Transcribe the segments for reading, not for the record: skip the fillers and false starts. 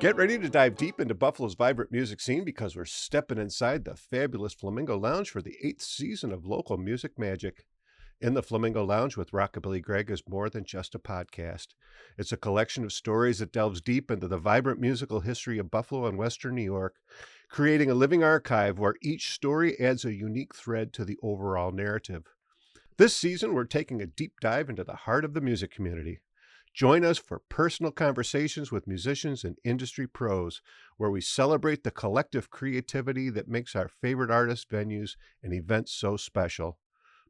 Get ready to dive deep into Buffalo's vibrant music scene because we're stepping inside the fabulous Flamingo Lounge for the 8th season of local music magic. In the Flamingo Lounge with Rockabilly Greg is more than just a podcast. It's a collection of stories that delves deep into the vibrant musical history of Buffalo and Western New York, creating a living archive where each story adds a unique thread to the overall narrative. This season, we're taking a deep dive into the heart of the music community. Join us for personal conversations with musicians and industry pros, where we celebrate the collective creativity that makes our favorite artists, venues, and events so special.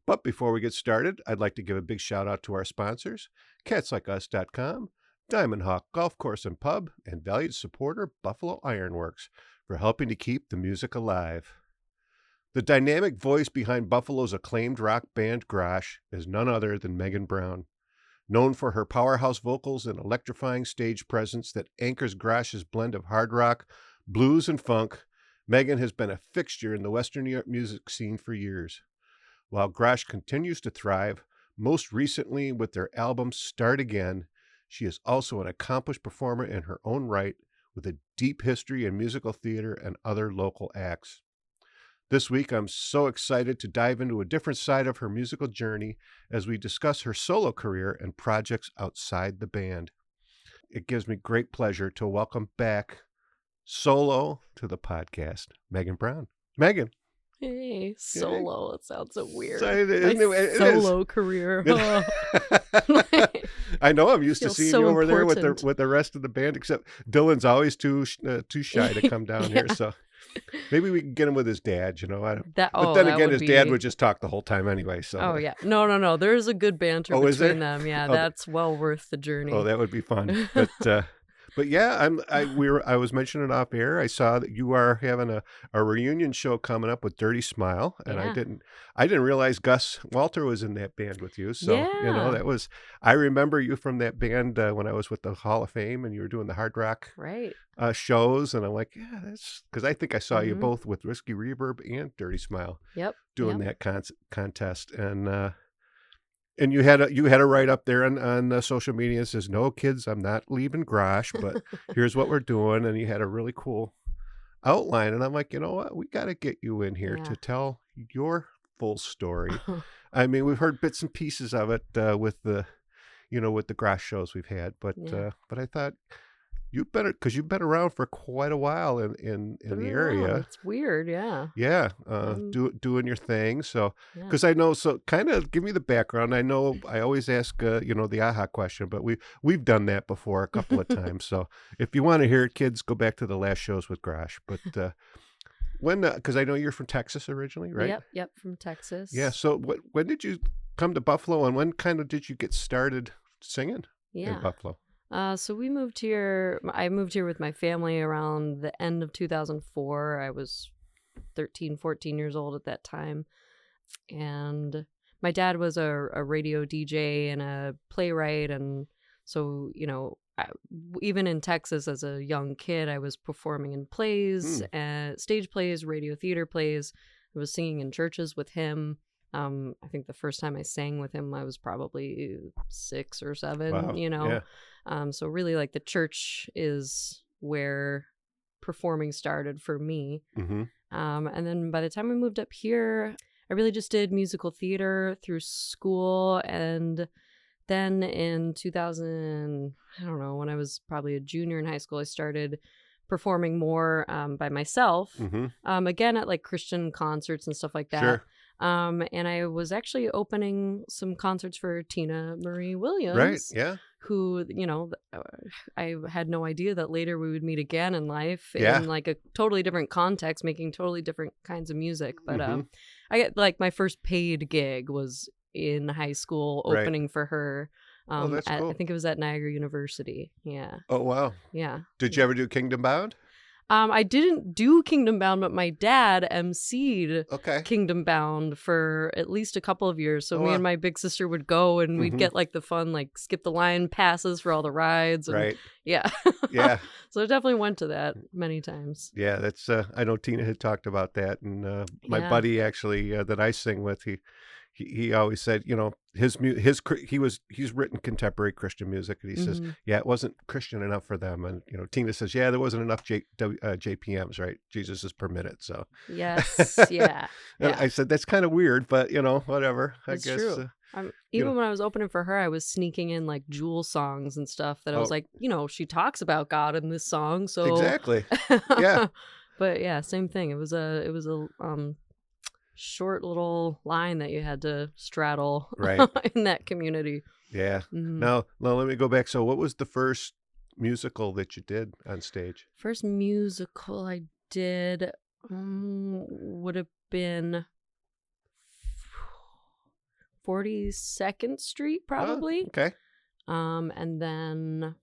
But before we get started, I'd like to give a big shout out to our sponsors, CatsLikeUs.com, Diamond Hawk Golf Course and Pub, and valued supporter Buffalo Ironworks for helping to keep the music alive. The dynamic voice behind Buffalo's acclaimed rock band Grosh is none other than Megan Brown. Known for her powerhouse vocals and electrifying stage presence that anchors Grosh's blend of hard rock, blues, and funk, Megan has been a fixture in the Western New York music scene for years. While Grosh continues to thrive, most recently with their album Start Again, she is also an accomplished performer in her own right with a deep history in musical theater and other local acts. This week, I'm so excited to dive into a different side of her musical journey as we discuss her solo career and projects outside the band. It gives me great pleasure to welcome back solo to the podcast, Megan Brown. Megan. Hey, solo. It sounds so weird. It solo is. career. I know. I'm used to Feels seeing so you over there important. with the rest of the band, except Dylan's always too shy to come down here. So maybe we can get him with his dad. You know, but then again, his dad would just talk the whole time anyway. So. Oh yeah, no. There's a good banter between them. Yeah, that's well worth the journey. Oh, that would be fun. But yeah, I was mentioning off air. I saw that you are having a reunion show coming up with Dirty Smile, and Yeah. I didn't realize Gus Walter was in that band with you. So you know Yeah. I remember you from that band when I was with the Hall of Fame, and you were doing the hard rock Right. shows, and I'm like, yeah, that's because I think I saw you Mhm. both with Whiskey Reverb and Dirty Smile Yep. doing that contest, and you had a write up there on social media that says, "No kids, I'm not leaving Grosh, but here's what we're doing." And you had a really cool outline, and I'm like, you know what, we got to get you in here to tell your full story. I mean, we've heard bits and pieces of it with the Grosh shows we've had, but I thought you'd better, because you've been around for quite a while in the area. It's weird. Yeah. Yeah, doing your thing. So, Yeah. because I know, so kind of give me the background. I know I always ask, the aha question, but we've done that before a couple of times. So, if you want to hear it, kids, go back to the last shows with Grosh. But because I know you're from Texas originally, right? Yep. From Texas. Yeah. So, when did you come to Buffalo, and when kind of did you get started singing in Buffalo? So we moved here. I moved here with my family around the end of 2004. I was 13, 14 years old at that time. And my dad was a radio DJ and a playwright. And so, even in Texas as a young kid, I was performing in plays, stage plays, radio theater plays. I was singing in churches with him. I think the first time I sang with him, I was probably 6 or 7, Wow. Yeah. So really, like, the church is where performing started for me. Mm-hmm. And then by the time I moved up here, I really just did musical theater through school. And then in 2000, I don't know, when I was probably a junior in high school, I started performing more by myself, again at like Christian concerts and stuff like that. Sure. And I was actually opening some concerts for Tina Marie Williams. Right. Yeah. Who, I had no idea that later we would meet again in life Yeah. in like a totally different context, making totally different kinds of music. But I get like my first paid gig was in high school opening for her. That's cool. I think it was at Niagara University. Yeah. Oh, wow. Yeah. Did you ever do Kingdom Bound? I didn't do Kingdom Bound, but my dad emceed Okay. Kingdom Bound for at least a couple of years. So me and my big sister would go, and we'd get like the fun, like skip the line passes for all the rides. And, Right. Yeah. Yeah. So I definitely went to that many times. Yeah, that's I know Tina had talked about that, and my buddy actually that I sing with, he always said, he's written contemporary Christian music, and he says, Hmm. yeah, it wasn't Christian enough for them. And Tina says, yeah, there wasn't enough JPMs, right? Jesus is permitted. So Yes. Yeah. and Yeah. I said, that's kind of weird, but whatever. I It's guess true. you know Even when I was opening for her, I was sneaking in like Jewel songs and stuff that I was oh, like, she talks about God in this song, so. exactly. Yeah, But yeah, same thing. It was a short little line that you had to straddle right. in that community. Yeah. Hmm. Now let me go back. So what was the first musical that you did on stage? First musical I did would have been 42nd Street, Oh, probably. okay. And then,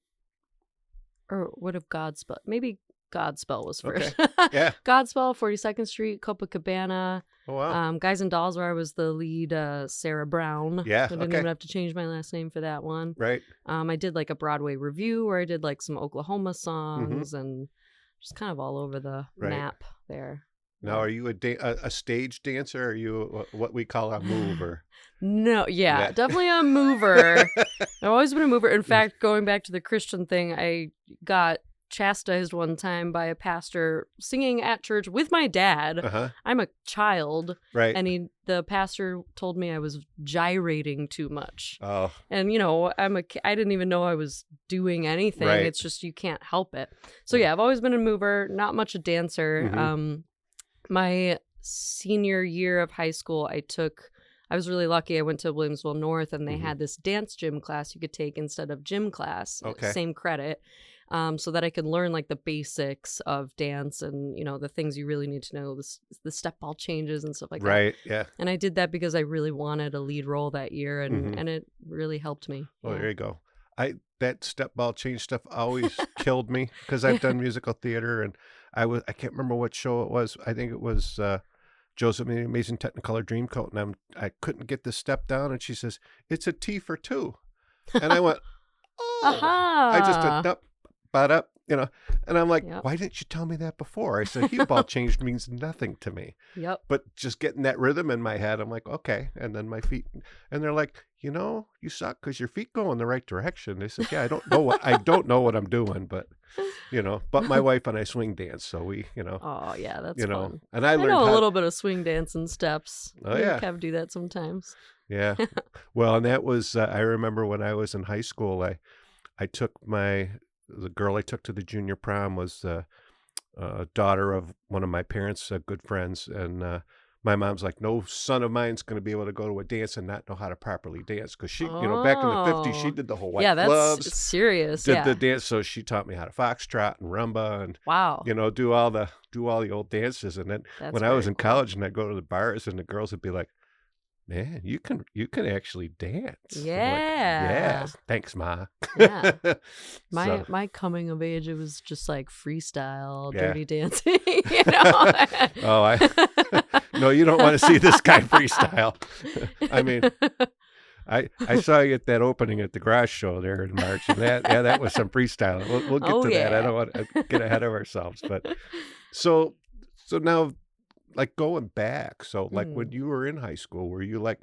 or would have Godspell. Maybe Godspell was first. Okay. Yeah. Godspell, 42nd Street, Copacabana. Oh, wow. Guys and Dolls, where I was the lead, Sarah Brown. Yeah. I didn't Okay. even have to change my last name for that one. Right. I did like a Broadway review where I did like some Oklahoma Mm-hmm. songs and just kind of all over the Right. map there. Now, are you a stage dancer? Or are you what we call a mover? No, yeah, Yeah. definitely a mover. I've always been a mover. In fact, going back to the Christian thing, I got chastised one time by a pastor singing at church with my dad. Uh-huh. I'm a child, Right. and the pastor told me I was gyrating too much. Oh, And I didn't even know I was doing anything. Right. It's just you can't help it. So yeah, I've always been a mover, not much a dancer. Mhm. My senior year of high school, I was really lucky. I went to Williamsville North, and they Mhm. had this dance gym class you could take instead of gym class. Okay. Same credit. So that I could learn like the basics of dance and, the things you really need to know, the step ball changes and stuff like that. Right. Yeah. And I did that because I really wanted a lead role that year, and, Mhm. and it really helped me. Oh, Yeah. there you go. That step ball change stuff always killed me because I've done musical theater, and I can't remember what show it was. I think it was Joseph and the Amazing Technicolor Dreamcoat, and I couldn't get the step down, and she says, "It's a T for two," and I went, "Oh!" I just Aha! went up, up, and I'm like, Yep. "Why didn't you tell me that before?" I said, "Heel ball change means nothing to me." Yep. But just getting that rhythm in my head, I'm like, okay. And then my feet, and they're like, you suck because your feet go in the right direction. They said, yeah, I don't know what I'm doing, but but my wife and I swing dance, so we, Oh yeah, that's fun. and I I learned know a how. little bit of swing dance and steps. Oh, Me and yeah. Kev do that sometimes. Yeah, well, and that was I remember when I was in high school, I took the girl I took to the junior prom was daughter of one of my parents' good friends, and my mom's like, no son of mine's going to be able to go to a dance and not know how to properly dance, because she, back in the 50s, she Oh. did the whole white Yeah, that's gloves, serious. did Yeah. the dance, so she taught me how to foxtrot and rumba and Wow. do all the old dances. And then That's when I was very in cool. college and I'd go to the bars and the girls would be like, man, you can actually dance. I'm like, Yeah. yes, thanks, Ma. Yeah. So, My coming of age, it was just like freestyle, Yeah. dirty dancing. You know? Oh, no, you don't want to see this guy freestyle. I mean, I saw you at that opening at the Grosh show there in March, and that was some freestyling. We'll get Oh, to that. I yeah. don't want to get ahead of ourselves, but so now, like, going back, so like Mhm. when you were in high school, were you like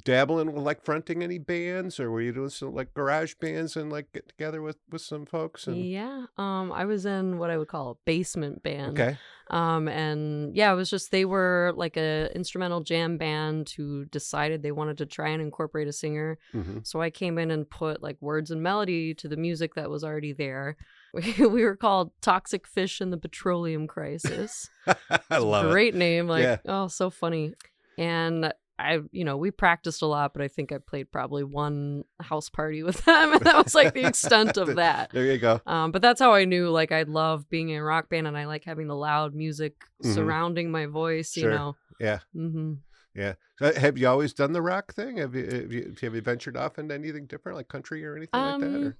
dabbling with like fronting any bands, or were you doing some like garage bands and like get together with some folks? And Yeah. I was in what I would call a basement band. okay, And yeah, it was just, they were like a instrumental jam band who decided they wanted to try and incorporate a singer. hmm So I came in and put like words and melody to the music that was already there. We were called Toxic Fish in the Petroleum Crisis. I love it. Great name. Like, Yeah. oh, so funny. And we practiced a lot, but I think I played probably one house party with them. And that was like the extent of that. There you go. But that's how I knew, like, I love being in a rock band, and I like having the loud music Mhm. surrounding my voice, Sure. Yeah. Mm-hmm. Yeah. So have you always done the rock thing? Have you ventured off into anything different, like country or anything like that? Or?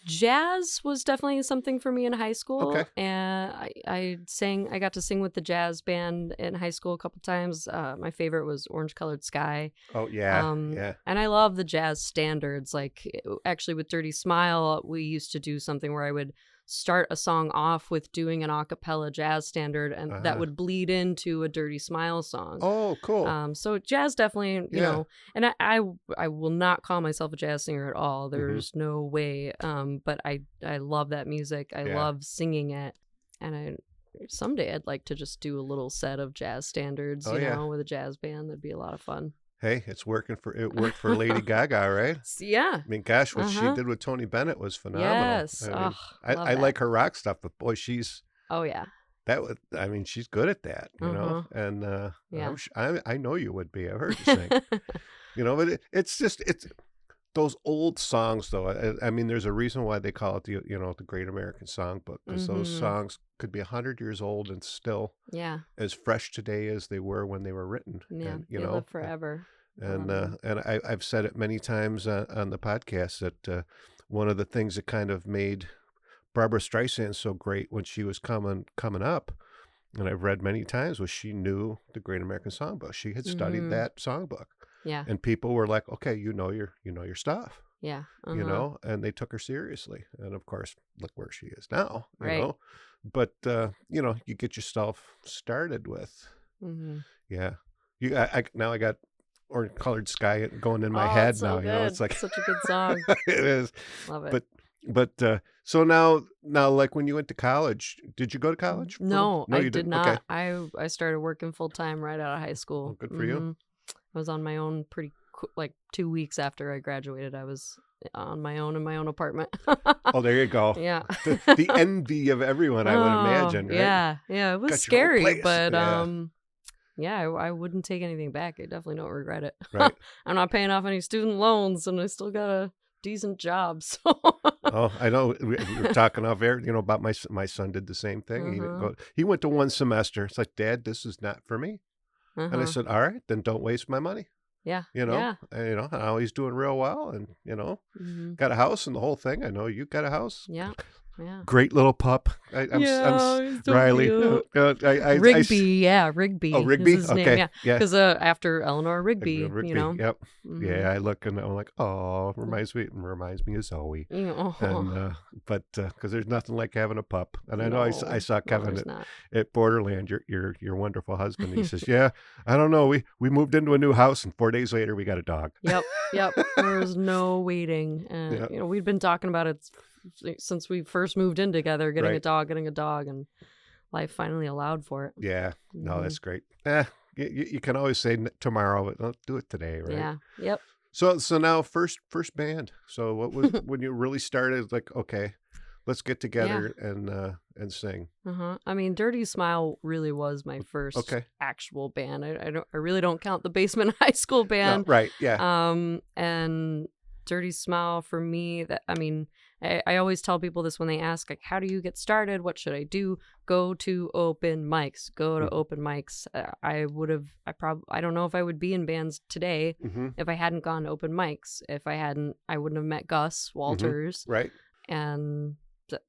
Jazz was definitely something for me in high school. Okay. And I got to sing with the jazz band in high school a couple times. My favorite was Orange Colored Sky. Oh, yeah. Um, Yeah. And I love the jazz standards. Like, actually with Dirty Smile, we used to do something where I would start a song off with doing an a cappella jazz standard, and that would bleed into a Dirty Smile song. Oh, cool. So jazz definitely, you Yeah. know, and I will not call myself a jazz singer at all. There's no way. But I love that music. I Yeah. love singing it, and someday I'd like to just do a little set of jazz standards, Oh, you yeah. know, with a jazz band. That'd be a lot of fun. Hey, it worked for Lady Gaga, right? Yeah. I mean, gosh, what she did with Tony Bennett was phenomenal. Yes. I mean, Love I that. like her rock stuff, but boy, she's Oh yeah. I mean, she's good at that, you know. And Yeah. I know you would be. I've heard you sing, you know. But it's those old songs, though. I mean, there's a reason why they call it the Great American Songbook, because those songs could be 100 years old and still as fresh today as they were when they were written. Yeah. And, They live forever. And I've said it many times on the podcast that one of the things that kind of made Barbara Streisand so great when she was coming up, and I've read many times, was she knew the Great American Songbook. She had studied that songbook. Yeah. And people were like, okay, you know your stuff. Yeah. You know, and they took her seriously. And of course, look where she is now, you Right. know. But you know, you get yourself started with yeah. Now I got Orange Colored Sky going in my head it's so now, good. you know. It's like such a good song. it is. Love it. But so now like when you went to college, did you go to college? No, No, I you did didn't. not. Okay. I started working full time right out of high school. Well, good for you. I was on my own like 2 weeks after I graduated. I was on my own in my own apartment. Oh, there you go. Yeah. The envy of everyone, I would imagine, right? Yeah. Yeah. It was Got your own scary, place. but Yeah. yeah, I wouldn't take anything back. I definitely don't regret it. Right. I'm not paying off any student loans, and I still got a decent job. So Oh, I know. We were talking off air, you know, about my son did the same thing. He went to one semester. It's like, Dad, this is not for me. And I said, all right, then don't waste my money. Yeah. You know, Yeah. and, you know, now he's doing real well, and you know, got a house and the whole thing. I know you got a house. Yeah. Yeah. Great little pup. I'm he's so Riley. cute. Rigby. Yeah, Rigby. Oh, Rigby. Is his Okay. name. Yeah. Yeah. Because after Eleanor Rigby, Rigby. you know. Yep. Yeah, I look and I'm like, oh, reminds me of Zoe. Oh. And but because there's nothing like having a pup. And I know I saw Kevin there's not. at Borderland, your wonderful husband. He says, yeah, I don't know. We moved into a new house, and 4 days later we got a dog. Yep. There was no waiting, and Yep. you know, we'd been talking about it since we first moved in together, getting Right. a dog, and life finally allowed for it. Yeah. No, that's great. You can always say tomorrow, but don't do it today, right? Yeah. Yep. So now first band. So what was when you really started? Like, okay, let's get together and sing. I mean, Dirty Smile really was my first actual band. I really don't count the Basement High School band. No, right? Yeah. And Dirty Smile for me, I always tell people this when they ask, like, how do you get started? What should I do? Go to open mics. I don't know if I would be in bands today if I hadn't gone to open mics. I wouldn't have met Gus Walters. Right. And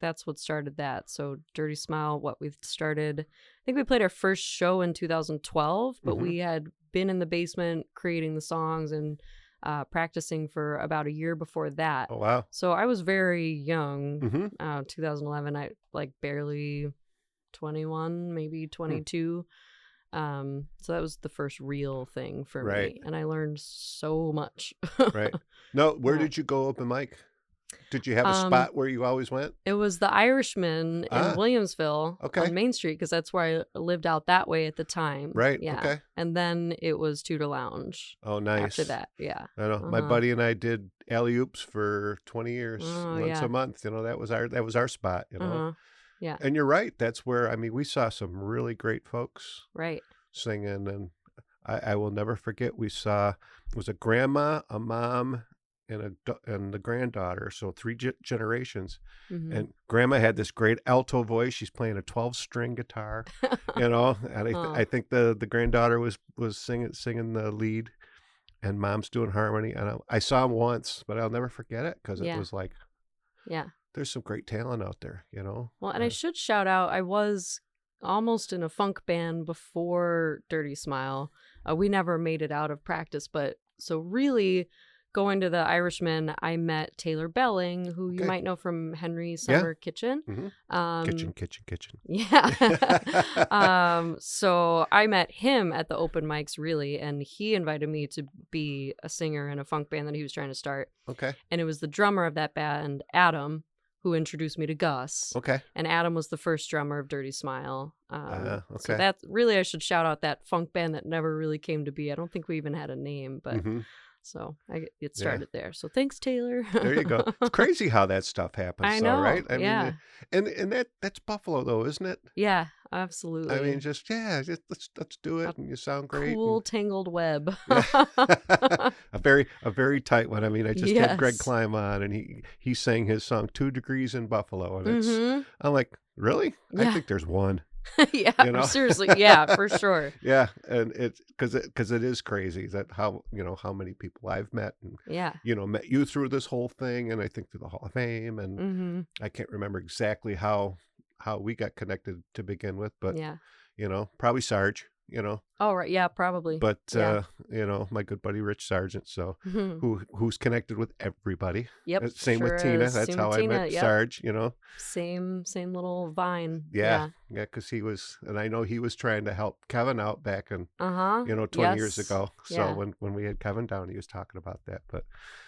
that's what started that. So Dirty Smile, we started, I think we played our first show in 2012, but we had been in the basement creating the songs and practicing for about a year before that. Oh, wow. So I was very young. 2011, I barely 21, maybe 22. So that was the first real thing for me. And I learned so much. Right. No, where did you go open mic? Did you have a spot where you always went? It was the Irishman in Williamsville on Main Street, because that's where I lived out that way at the time. Right. Yeah. Okay. And then it was Tudor Lounge. Oh, nice. After that, yeah. I know. My buddy and I did alley-oops for 20 years, once a month. You know, that was our spot, you know. Yeah. And you're right. That's where, I mean, we saw some really great folks singing. And I will never forget, we saw, it was a grandma, a mom, and the granddaughter, so 3 generations. And grandma had this great alto voice. She's playing a 12-string guitar, you know. And I think the granddaughter was singing the lead, and mom's doing harmony. And I saw him once, but I'll never forget it, because it was like, there's some great talent out there, you know. Well, and I should shout out, I was almost in a funk band before Dirty Smile. We never made it out of practice, but so really going to the Irishman, I met Taylor Belling, who you Okay. might know from Henry's Summer Kitchen. Kitchen. Yeah. So I met him at the open mics, really, and he invited me to be a singer in a funk band that he was trying to start. Okay. And it was the drummer of that band, Adam, who introduced me to Gus. Okay. And Adam was the first drummer of Dirty Smile. Okay. So that's really, I should shout out that funk band that never really came to be. I don't think we even had a name, but so it started there. So thanks, Taylor. There you go. It's crazy how that stuff happens. I know, right? I yeah. mean, and that's Buffalo, though, isn't it? Yeah, absolutely. I mean, just let's do it, and you sound great. Cool tangled web. a very tight one. I mean, I just had Greg Yes. Klein on, and he sang his song 2 Degrees in Buffalo, and I'm like, really? I Yeah. think there's one. Yeah, You know? seriously. Yeah, for sure. Yeah, and it's because it is crazy that how many people I've met, and Yeah. met you through this whole thing, and I think through the Hall of Fame, and I can't remember exactly how we got connected to begin with, but Yeah. Probably Sarge, Oh, right. Yeah, probably. but Yeah. my good buddy Rich Sargent, so Mhm. who's connected with everybody. Yep. Same with sure Tina. is. That's Same how with I Tina, met yep. Sarge. Same little vine. Yeah, because he was, and I know he was trying to help Kevin out back in 20 years Yes. ago. So Yeah. when we had Kevin down, he was talking about that.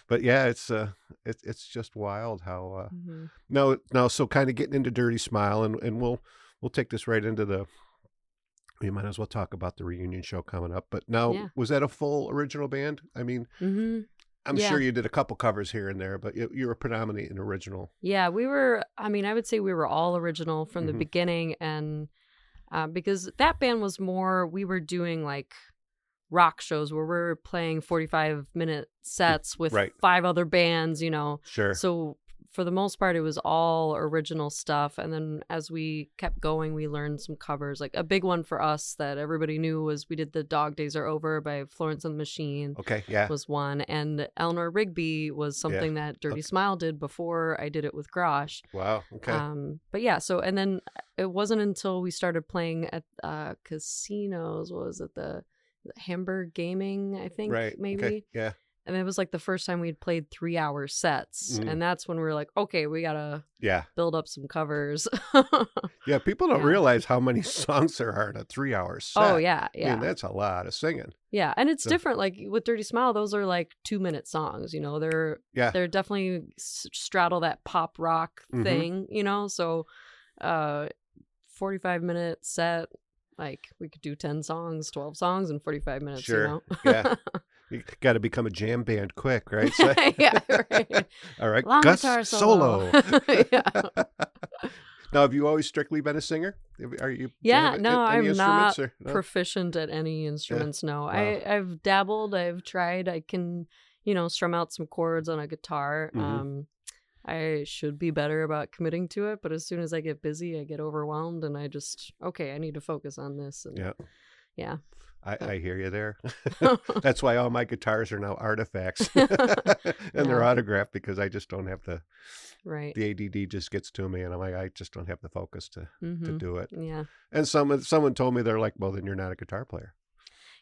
But yeah, it's just wild how now so kind of getting into Dirty Smile, and we'll take this right into the. We might as well talk about the reunion show coming up. But now, Yeah. was that a full original band? I mean, I'm Yeah. sure you did a couple covers here and there, but you were predominantly an original. Yeah, we were, I mean, I would say we were all original from the beginning. And because that band was more, we were doing like rock shows where we're playing 45-minute sets with Right. 5 other bands, Sure. So for the most part, it was all original stuff. And then as we kept going, we learned some covers. Like a big one for us that everybody knew was we did The Dog Days Are Over by Florence and the Machine. Okay, yeah. Was one. And Eleanor Rigby was something that Dirty Smile did before I did it with Grosh. Wow, okay. But yeah, so, and then it wasn't until we started playing at casinos, what was it, the Hamburg Gaming, I think, Right, maybe. okay, yeah. And it was like the first time we'd played 3-hour sets. And that's when we were like, okay, we got to build up some covers. Yeah, people don't realize how many songs there are in a 3-hour set. Oh, yeah, I mean, that's a lot of singing. Yeah, and it's different. Like with Dirty Smile, those are like 2-minute songs. They're definitely straddle that pop rock thing. So 45-minute set, like we could do 10 songs, 12 songs in 45 minutes. Sure. Yeah. You got to become a jam band quick, right? So, Yeah, right. all right, Long Gus guitar solo. Yeah. Now, have you always strictly been a singer? Are you? Yeah, do you have no, any I'm not instruments, or no? proficient at any instruments. No, Wow. I've dabbled. I've tried. I can, strum out some chords on a guitar. I should be better about committing to it, but as soon as I get busy, I get overwhelmed, and I just I need to focus on this. And yeah. I hear you there. That's why all my guitars are now artifacts, and they're autographed because I just don't have the ADD just gets to me, and I'm like, I just don't have the focus to do it. Yeah. And someone told me, they're like, well, then you're not a guitar player.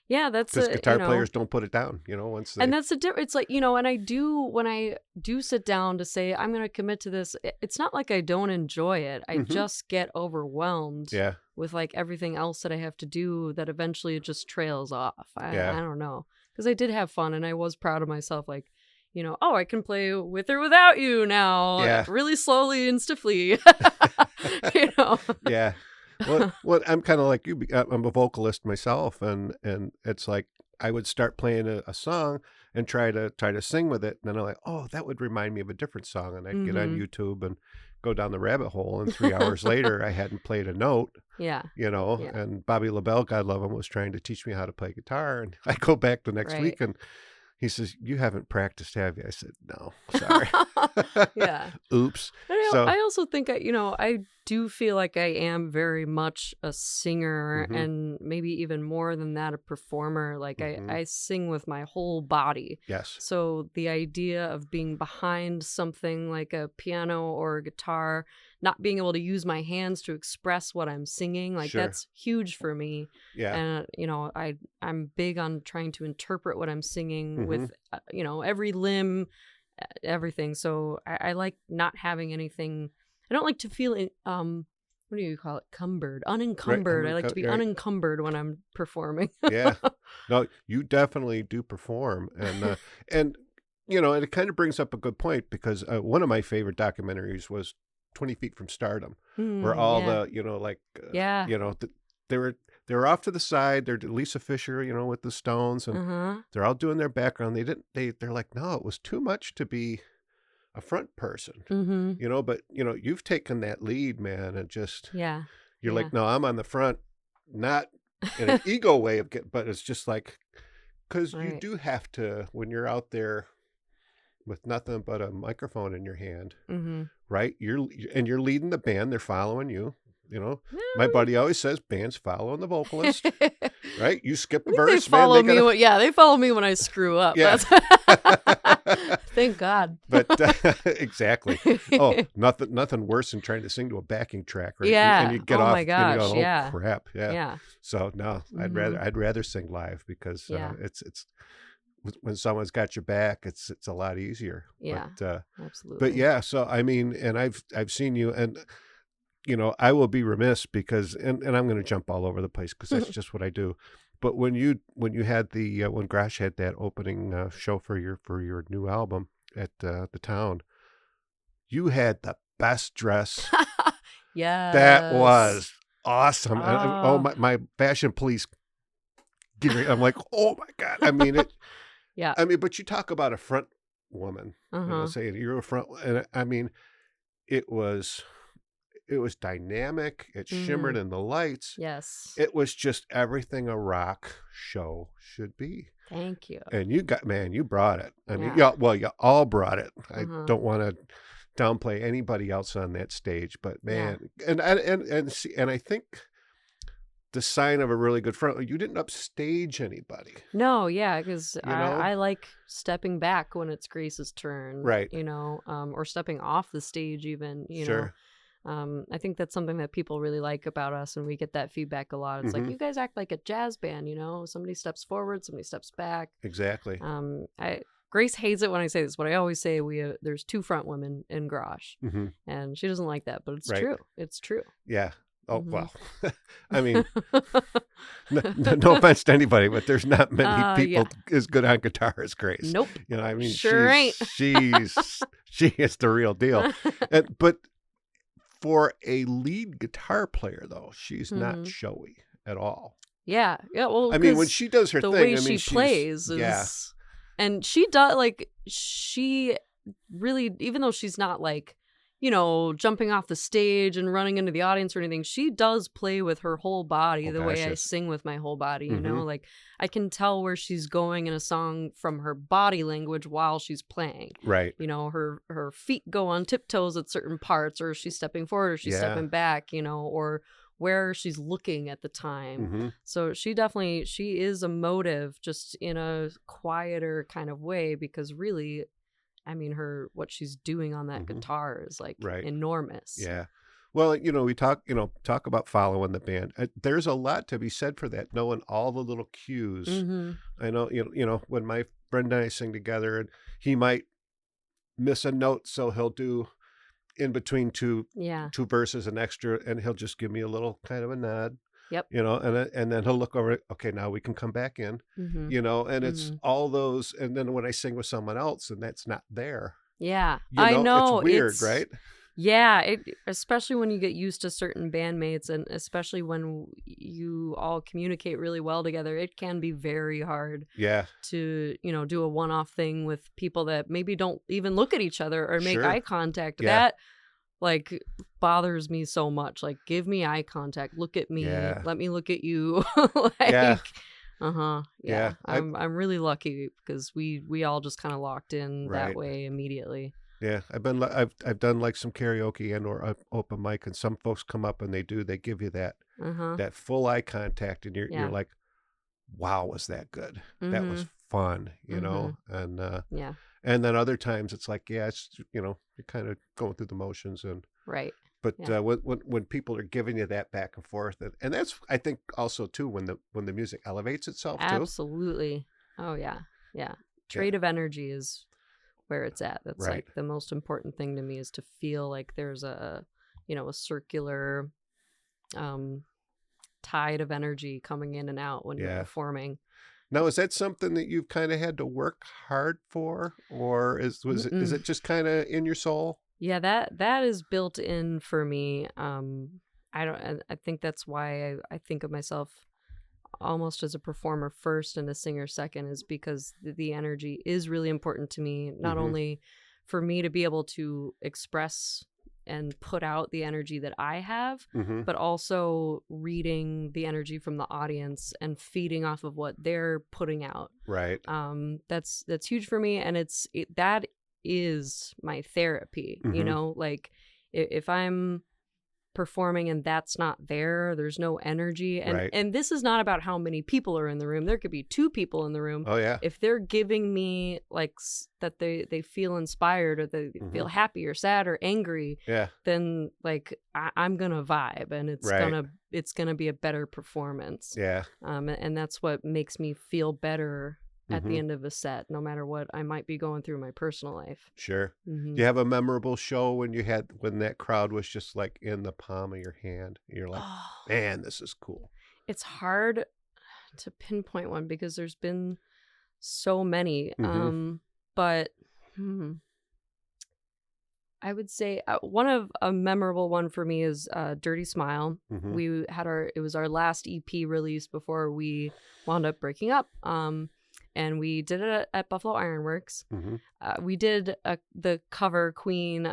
Yeah, that's because guitar players don't put it down. Once they... And that's the difference. It's like, and when I do sit down to say I'm going to commit to this, it's not like I don't enjoy it. I just get overwhelmed. With like everything else that I have to do, that eventually it just trails off. I don't know, because I did have fun and I was proud of myself. Like, I can play With or Without You now, really slowly and stiffly. Yeah. Well, I'm kind of like you. I'm a vocalist myself, and it's like I would start playing a song and try to sing with it, and then I'm like, oh, that would remind me of a different song, and I'd get on YouTube and go down the rabbit hole, and 3 hours later, I hadn't played a note. And Bobby LaBelle, God love him, was trying to teach me how to play guitar, and I go back the next week, and he says, you haven't practiced, have you? I said, no, sorry. Yeah. Oops. And So I also think I do feel like I am very much a singer, Mhm. and maybe even more than that, a performer. Like Mhm. I sing with my whole body. Yes. So the idea of being behind something like a piano or a guitar, not being able to use my hands to express what I'm singing, like Sure. that's huge for me. Yeah. And I'm big on trying to interpret what I'm singing Mhm. with every limb, everything. So I like not having anything. I don't like to feel what do you call it? Cumbered, Right. unencumbered. I like to be Right. unencumbered when I'm performing. Yeah. No, you definitely do perform, and and it kind of brings up a good point because one of my favorite documentaries was 20 Feet from Stardom, where all Yeah, the like yeah, they were they were off to the side. They're Lisa Fisher, with the Stones, and uh-huh. they're all doing their background. They're like, no, it was too much to be a front person, Mm-hmm. but you've taken that lead, man, and just Yeah, you're yeah, like, no, I'm on the front, not in an ego way but it's just like, because you right. do have to, when you're out there with nothing but a microphone in your hand, Mm-hmm. right? You're leading the band. They're following you. My No, buddy always says bands following the vocalist, I right? You skip a think they verse, man. follow They me. gotta, They follow me when I screw up. yeah. That's thank God. But exactly. Oh, nothing worse than trying to sing to a backing track, right? And Yeah. you get Oh my off and you go, gosh. oh Yeah. crap, yeah. Yeah. So no, Mm-hmm. I'd rather sing live because Yeah. it's when someone's got your back, it's a lot easier. Yeah. But Absolutely. yeah, so I mean, and I've seen you, and I will be remiss because, and I'm going to jump all over the place because that's just what I do. But when you had when Grosh had that opening show for your new album at the town, you had the best dress. That Yes. was awesome. And, oh, Oh. my fashion police, I'm like, oh my God. I mean it. Yeah. I mean, but you talk about a front woman, Uh-huh. saying you're a front, and I mean, it was dynamic. It shimmered Mm-hmm. in the lights. Yes. It was just everything a rock show should be. Thank you. And you brought it. I mean, Yeah. yeah, well, you all brought it. I Uh-huh. don't want to downplay anybody else on that stage, but Yeah. man, and I think the sign of a really good front, you didn't upstage anybody, No, yeah, because you know? I like stepping back when it's Grace's turn, Right. or stepping off the stage even. Sure. I think that's something that people really like about us, and we get that feedback a lot. It's like, Hmm. you guys act like a jazz band, somebody steps forward, somebody steps back. Exactly. Grace hates it when I say this, but I always say there's two front women in Grosh, Hmm. and she doesn't like that, but it's Right. true. It's true. Yeah. Oh, Mhm. well, I mean, no offense to anybody, but there's not many people Yeah. as good on guitar as Grace. Nope. I mean, Sure ain't. she is the real deal. But for a lead guitar player, though, she's not Mhm. showy at all. Yeah. Well, I mean, when 'cause she does her the thing, way I mean, she plays yeah, is, and she does, like, she really, even though she's not like, jumping off the stage and running into the audience or anything, she does play with her whole body oh the gosh, way I yes. sing with my whole body, Hmm. like I can tell where she's going in a song from her body language while she's playing. Right. Her feet go on tiptoes at certain parts, or she's stepping forward, or she's Yeah. stepping back, or where she's looking at the time. Hmm. So she is emotive, just in a quieter kind of way, because really, I mean, what she's doing on that Hmm. guitar is like Right. enormous. Yeah. Well, we talk about following the band. There's a lot to be said for that, knowing all the little cues. Mm-hmm. I know, when my friend and I sing together, and he might miss a note, so he'll do in between two Yeah. verses an extra, and he'll just give me a little kind of a nod. Yep. And then he'll look over. Okay, now we can come back in. Mm-hmm. And it's all those. And then when I sing with someone else, and that's not there. Yeah. I know. It's weird, right? Yeah, especially when you get used to certain bandmates, and especially when you all communicate really well together, it can be very hard Yeah. to, do a one-off thing with people that maybe don't even look at each other or make Sure. eye contact. Yeah. That, like, bothers me so much. Like, give me eye contact. Look at me. Yeah. Let me look at you. Yeah. Yeah. Yeah. I'm really lucky because we all just kind of locked in Right. that way immediately. Yeah, I've done like some karaoke and or open mic, and some folks come up and they give you Uh-huh. that full eye contact, and you're Yeah. like, wow, was that good? That was Mhm. fun, Mhm. and Yeah. and then other times it's like, yeah, it's you're kind of going through the motions, and Right. but Yeah. when people are giving you that back and forth, and that's I think also too when the music elevates itself too. Absolutely. Oh yeah. Yeah. Yeah, Trade of energy is where it's at. That's right. like the most important thing to me, is to feel like there's a circular um tide of energy coming in and out when you're Yeah. performing. Now, is that something that you've kind of had to work hard for, or is Mm-mm. it just kind of in your soul? Yeah, that is built in for me. I don't. I think that's why I think of myself almost as a performer first and a singer second, is because the energy is really important to me. Not Mm-hmm. only for me to be able to express and put out the energy that I have, Mm-hmm. but also reading the energy from the audience and feeding off of what they're putting out. Right. That's huge for me, and that is my therapy. Mm-hmm. Like if I'm performing and that's not there's no energy, and Right. and this is not about how many people are in the room. There could be 2 people in the room. Oh yeah. If they're giving me like that they feel inspired, or they Mm-hmm. feel happy or sad or angry, Yeah. then like I'm gonna vibe, and Right. it's gonna be a better performance. Yeah. And that's what makes me feel better at Mm-hmm. the end of a set, no matter what I might be going through in my personal life. Sure. Hmm. Do you have a memorable show when that crowd was just like in the palm of your hand? You're like, Oh, man, this is cool. it's hard to pinpoint one because there's been so many. Mm-hmm. But I would say one of a memorable one for me is Dirty Smile. Mm-hmm. It was our last EP release before we wound up breaking up. And we did it at Buffalo Ironworks. Mm-hmm. We did the cover Queen,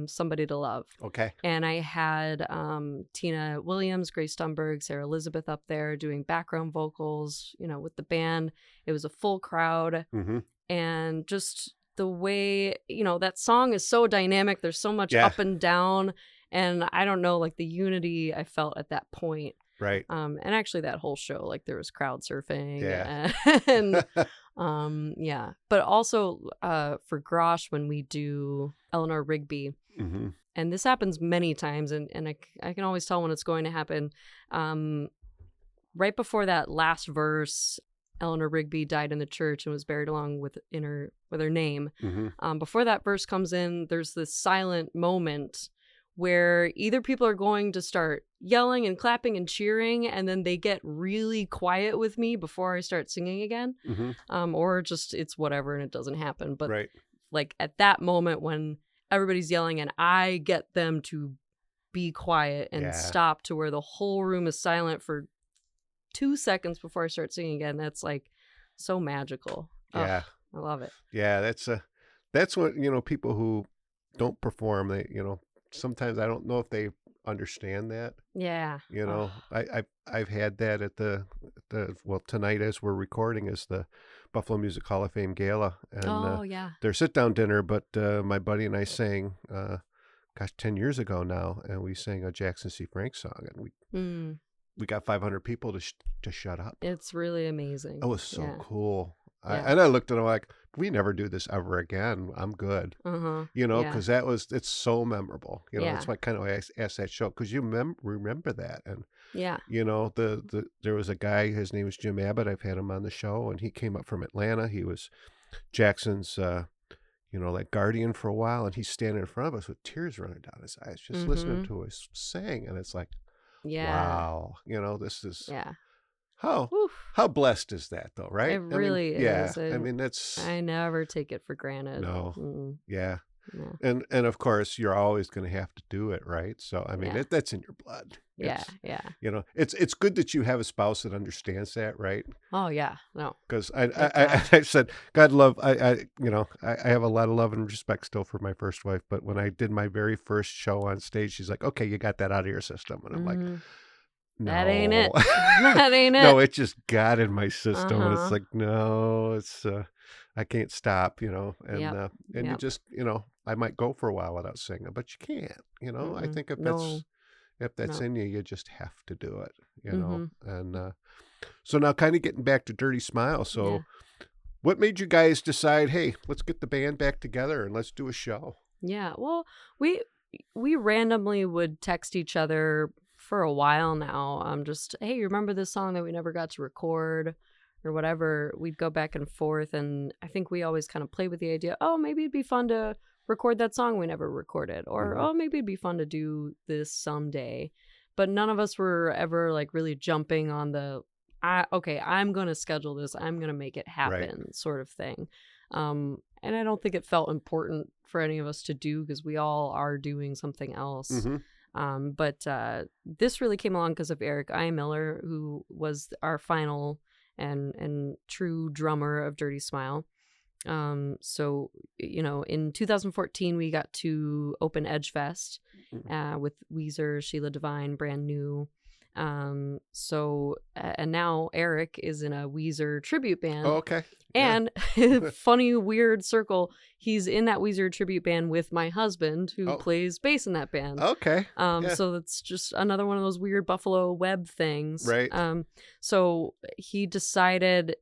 Somebody to Love. Okay. And I had Tina Williams, Grace Stumberg, Sarah Elizabeth up there doing background vocals, with the band. It was a full crowd. Mm-hmm. And just the way, that song is so dynamic. There's so much Yeah. up and down. And I don't know, like the unity I felt at that point. Right. And actually that whole show, like there was crowd surfing. Yeah. And yeah. But also for Grosh, when we do Eleanor Rigby, Mm-hmm. and this happens many times, and I can always tell when it's going to happen. Right before that last verse, Eleanor Rigby died in the church and was buried along with her name. Mm-hmm. Before that verse comes in, there's this silent moment where either people are going to start yelling and clapping and cheering, and then they get really quiet with me before I start singing again, Mm-hmm. or just it's whatever and it doesn't happen. But Right. like at that moment when everybody's yelling and I get them to be quiet and Yeah. stop to where the whole room is silent for 2 seconds before I start singing again, that's like so magical. Yeah. Ugh, I love it. Yeah. That's what, people who don't perform, they, sometimes I don't know if they understand that. Yeah. Ugh. I've had that at well, tonight as we're recording is the Buffalo Music Hall of Fame Gala, and Oh yeah. their sit down dinner. But my buddy and I sang, 10 years ago now, and we sang a Jackson C. Frank song, and we got 500 people to shut up. It's really amazing. It was so Yeah. cool. Yeah. And I looked at them like, we never do this ever again. I'm good. Uh-huh. Yeah. Because It's so memorable. Yeah. That's why kind of I asked that show, because you remember that. And, yeah. there was a guy, his name was Jim Abbott. I've had him on the show, and he came up from Atlanta. He was Jackson's, like guardian for a while, and he's standing in front of us with tears running down his eyes, just listening to us sing. And it's like, Yeah. wow, this is Yeah. how blessed is that though, right? It really is. Yeah. I mean, that's I never take it for granted. no. Mm-mm. Yeah. No. And of course you're always going to have to do it, right? So I mean, Yeah. that's in your blood. Yeah. Yeah. It's good that you have a spouse that understands that, right? Oh yeah. No. Because Thank I said, God love, I have a lot of love and respect still for my first wife, but when I did my very first show on stage, she's like, okay, you got that out of your system. And I'm like, no. That ain't it. That ain't it. No, it just got in my system. And it's Uh-huh. like, no, it's, I can't stop, and Yep. and you Yep. just, I might go for a while without singing, but you can't, I think if No, that's no. in you, you just have to do it, Mm-hmm. and so now kind of getting back to Dirty Smile. Yeah. So what made you guys decide, hey, let's get the band back together and let's do a show? Yeah. Well, we randomly would text each other for a while now. Just, hey, you remember this song that we never got to record or whatever? We'd go back and forth, and I think we always kind of played with the idea, oh, maybe it'd be fun to record that song we never recorded, or Mhm. oh, maybe it'd be fun to do this someday. But none of us were ever like really jumping on the okay, I'm going to schedule this, I'm going to make it Right. happen sort of thing. And I don't think it felt important for any of us to do because we all are doing something else. Mhm. But this really came along because of Eric I. Miller, who was our final and true drummer of Dirty Smile. So, in 2014, we got to open Edge Fest with Weezer, Sheila Divine, brand new. And now Eric is in a Weezer tribute band. Oh, okay. Yeah. And funny, weird circle, he's in that Weezer tribute band with my husband who Oh. plays bass in that band. Okay. Yeah. So that's just another one of those weird Buffalo Web things. Right. So he decided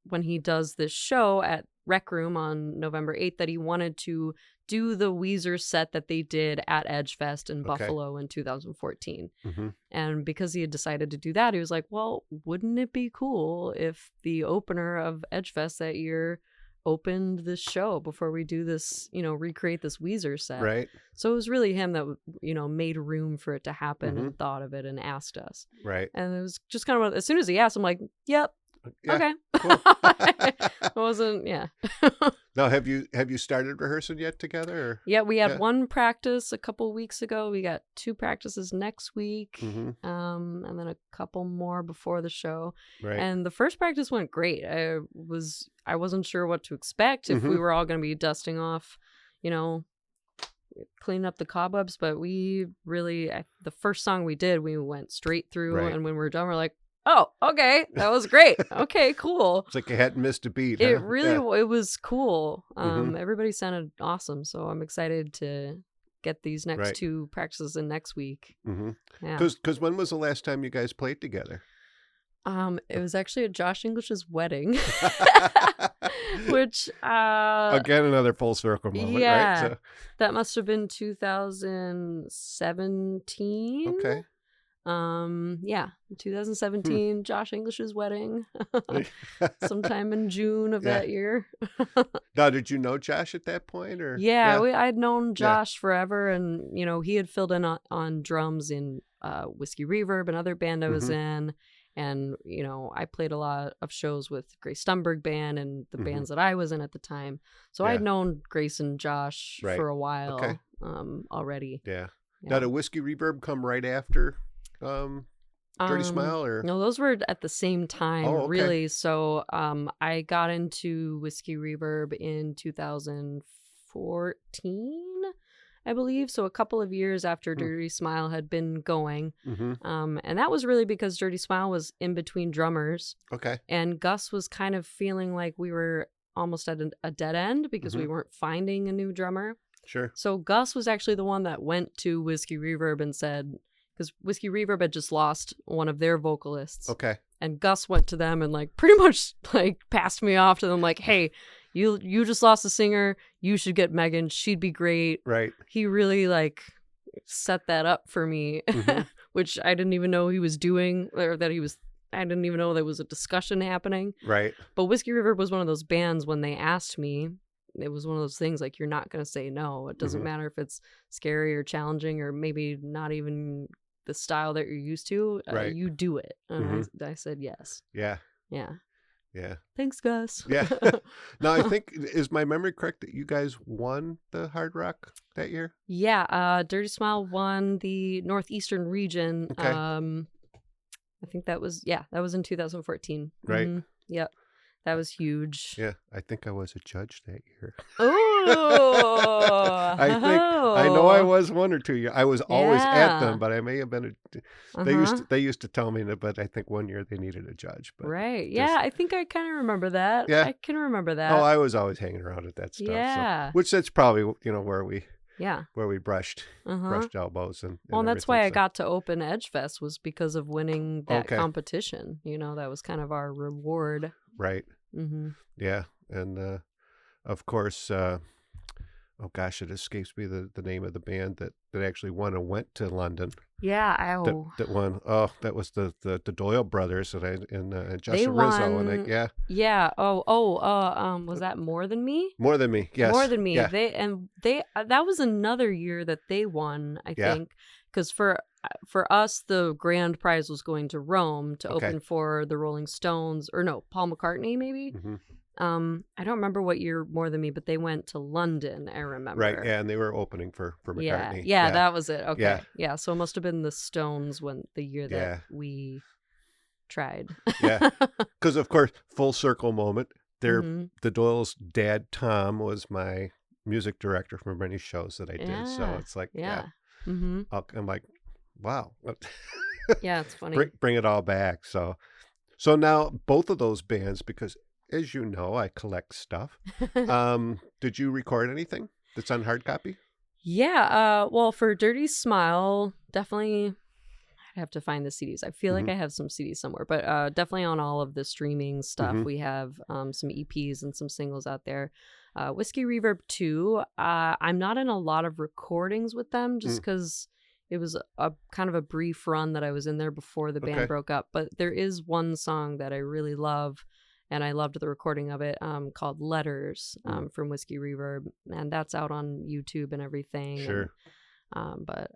when he does this show at Rec Room on November 8th that he wanted to do the Weezer set that they did at Edge Fest in Buffalo in 2014. Mm-hmm. And because he had decided to do that, he was like, well, wouldn't it be cool if the opener of Edge Fest that year opened this show before we do this, recreate this Weezer set? Right. So it was really him that, made room for it to happen Mhm. and thought of it and asked us. Right. And it was just kind of, as soon as he asked, I'm like, yep. Yeah. Okay. Cool. It wasn't, yeah. Now, have you started rehearsing yet together? Or? Yeah, we had Yeah. one practice a couple weeks ago. We got 2 practices next week, Mhm. and then a couple more before the show. Right. And the first practice went great. I wasn't sure what to expect, if we Mhm. were all going to be dusting off, cleaning up the cobwebs. But we really, the first song we did, we went straight through, Right. and when we were done, we're like, oh, okay, that was great. Okay, cool. It's like you hadn't missed a beat. It huh? really, Yeah. it was cool. Mhm. Everybody sounded awesome, so I'm excited to get these next Right. 2 practices in next week. Mhm. Yeah. Because when was the last time you guys played together? It was actually at Josh English's wedding, which Again, another full circle moment, yeah, right? that must have been 2017. Okay. Yeah, 2017, Josh English's wedding, sometime in June of Yeah. that year. Now, did you know Josh at that point, or? Yeah, I'd known Yeah. Josh forever, and he had filled in on drums in Whiskey Reverb, another band I was Mhm. in, and I played a lot of shows with Grace Stumberg band and the bands that I was in at the time. So Yeah. I'd known Grace and Josh Right. for a while Okay. already. Yeah. Yeah. Now, did Whiskey Reverb come right after Dirty Smile, or? No, those were at the same time, Oh, okay. really. So I got into Whiskey Reverb in 2014, I believe. So a couple of years after Dirty Smile had been going. Mm-hmm. And that was really because Dirty Smile was in between drummers. Okay. And Gus was kind of feeling like we were almost at a dead end because we weren't finding a new drummer. Sure. So Gus was actually the one that went to Whiskey Reverb and said, because Whiskey Reverb had just lost one of their vocalists. Okay. And Gus went to them and pretty much passed me off to them, like, hey, you just lost a singer. You should get Megan. She'd be great. Right. He really set that up for me, Mhm. which I didn't even know he was doing, or that I didn't even know there was a discussion happening. Right. But Whiskey Reverb was one of those bands when they asked me, it was one of those things you're not going to say no. It doesn't matter if it's scary or challenging or maybe not even the style that you're used to. Right. You do it. And I said yes. Yeah. Yeah. Yeah. Thanks, Gus. Yeah. Now, I think, is my memory correct that you guys won the Hard Rock that year? Yeah. Dirty Smile won the Northeastern region. Okay. I think that was in 2014. Right. Yep. That was huge. Yeah, I think I was a judge that year. Oh, I know I was 1 or 2 years. I was always at them, yeah. but I may have been Uh-huh. they used to tell me that, but I think 1 year they needed a judge, but Right. Yeah, just I think I kind of remember that. yeah. I can remember Oh, that. I was always hanging around at that stuff. So, Yeah. which that's probably, Yeah. where we brushed Uh-huh. elbows and Well, and that's everything. why I So, got to open Edgefest was because of winning that okay, competition. That was kind of our reward. right. Mm-hmm. Yeah. And of course, oh gosh, it escapes me the name of the band that actually won and went to London. Yeah. That won. Oh, that was the Doyle brothers and They Justin Rizzo and won. yeah, Yeah. Was that More Than Me? More Than Me. More Yes. Than Me. Yeah. That was another year that they won, I Yeah. think, because for us the grand prize was going to Rome to Okay. open for the Rolling Stones, or no, Paul McCartney maybe. Hmm. I don't remember what year More Than Me, but they went to London, I remember. Right. Yeah, and they were opening for McCartney. Yeah, that was it. Okay. Yeah. Yeah, so it must have been the Stones when the year that Yeah. we tried. Yeah. Because of course, full circle moment. Mhm. The Doyle's dad Tom was my music director for many shows that I did. So Yeah. it's like, Yeah. Mhm. I'm like, wow. Yeah, it's funny. Bring it all back. So now both of those bands, because as you know, I collect stuff. Did you record anything that's on hard copy? Yeah, well, for Dirty Smile, definitely I'd have to find the CDs. I feel like Mhm. I have some CDs somewhere, but definitely on all of the streaming stuff, Mhm. we have some EPs and some singles out there. Whiskey Reverb 2, I'm not in a lot of recordings with them just Mm. because it was a kind of a brief run that I was in there before the band Okay. broke up. But there is one song that I really love, and I loved the recording of it, called Letters, from Whiskey Reverb, and that's out on YouTube and everything. Sure. But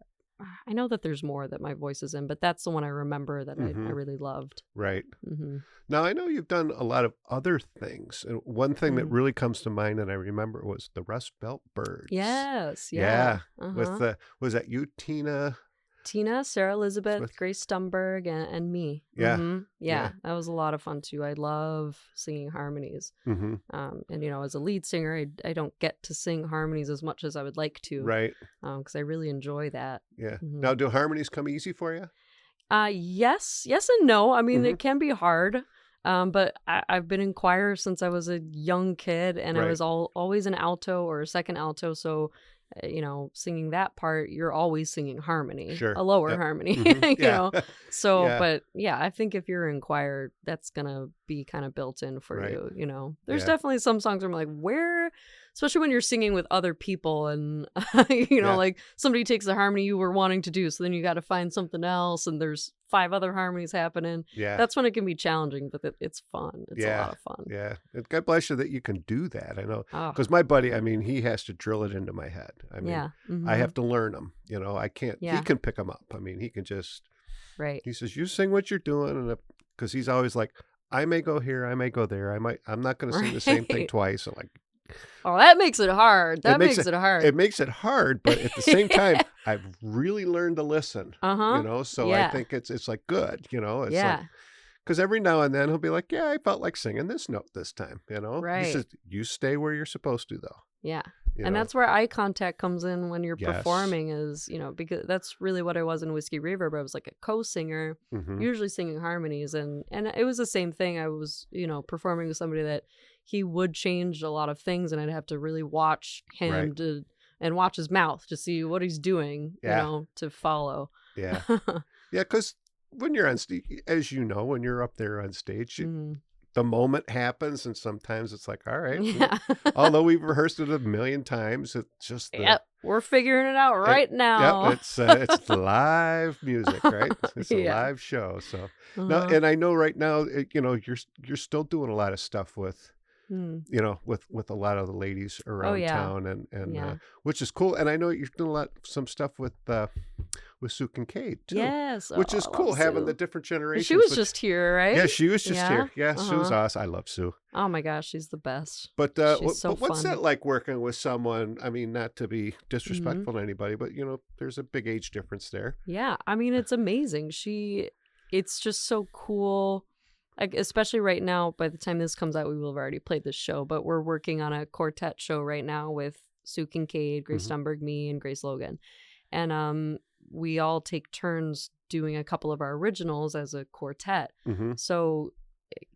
I know that there's more that my voice is in, but that's the one I remember that I Mhm. really loved. Right. Mm-hmm. Now, I know you've done a lot of other things. And one thing that really comes to mind and I remember was the Rust Belt Birds. Yes, Yeah. yeah. With was that you, Tina? Tina, Sarah Elizabeth, Smith? Grace Stumberg, and me. Yeah. Mm-hmm. Yeah. Yeah, that was a lot of fun too. I love singing harmonies. Mm-hmm. And as a lead singer, I don't get to sing harmonies as much as I would like to, Right. because I really enjoy that. Yeah. Mhm. Now, do harmonies come easy for you? Yes and no. I mean, Mhm. it can be hard. But I've been in choir since I was a young kid, and I Right. was always an alto or a second alto. So, singing that part, you're always singing harmony, Sure. a lower Yep. harmony, Mhm. Yeah. So, Yeah. but yeah, I think if you're in choir, that's gonna be kind of built in for Right. you. There's Yeah. definitely some songs where I'm like, where, especially when you're singing with other people and, Yeah. like somebody takes the harmony you were wanting to do. So then you got to find something else, and there's 5 other harmonies happening. Yeah. That's when it can be challenging, but it's fun. It's a Yeah. lot of fun. Yeah. And God bless you that you can do that. I know. Oh, Because my buddy, I mean, he has to drill it into my head. I mean, yeah. I have to learn them. I can't. He Yeah. can pick them up. I mean, he can just. Right. He says, "You sing what you're doing," and because he's always like, "I may go here, I may go there. I'm not going to sing the same thing Right. twice." I'm like, Oh, that makes it hard. That makes makes it hard. it makes it hard, but at the same time, I've really learned to listen. Uh-huh. So Yeah. I think it's like good. It's Yeah. like because every now and then he'll be like, "Yeah, I felt like singing this note this time." He Right. says, "You stay where you're supposed to, though." Yeah. You And know? that's where eye contact comes in when you're Yes. performing is, because that's really what I was in Whiskey Reverb. I was like a co-singer, Mhm. usually singing harmonies. And it was the same thing. I was, performing with somebody that he would change a lot of things, and I'd have to really watch him Right. and watch his mouth to see what he's doing, Yeah. to follow. Yeah, yeah. Because when you're on stage, as you know, when you're up there on stage, Mhm. the moment happens, and sometimes it's like, all right. Yeah. Although we've rehearsed it a million times, it's just Yep. We're figuring it out right now. Yep, it's live music, right? It's a Yeah. live show. So now, Uh-huh. and I know right now, you're still doing a lot of stuff with, Hmm. with a lot of the ladies around yeah. town, and Yeah. which is cool. And I know you're doing some stuff with Sue Kincaid too, Yes. which Oh, is I cool love having Sue. the different generations. She was which- just here, right? yeah, she was just Yeah? here. Yeah, Sue's Uh-huh. awesome. I love Sue. Oh my gosh, she's the best. But She's so what's fun. that like working with someone? I mean, not to be disrespectful Mm-hmm. to anybody, but there's a big age difference there. Yeah, I mean, it's amazing. It's just so cool like, especially right now, by the time this comes out, we will have already played this show, but we're working on a quartet show right now with Sue Kincaid, Grace Stumberg, me, and Grace Logan. And we all take turns doing a couple of our originals as a quartet. So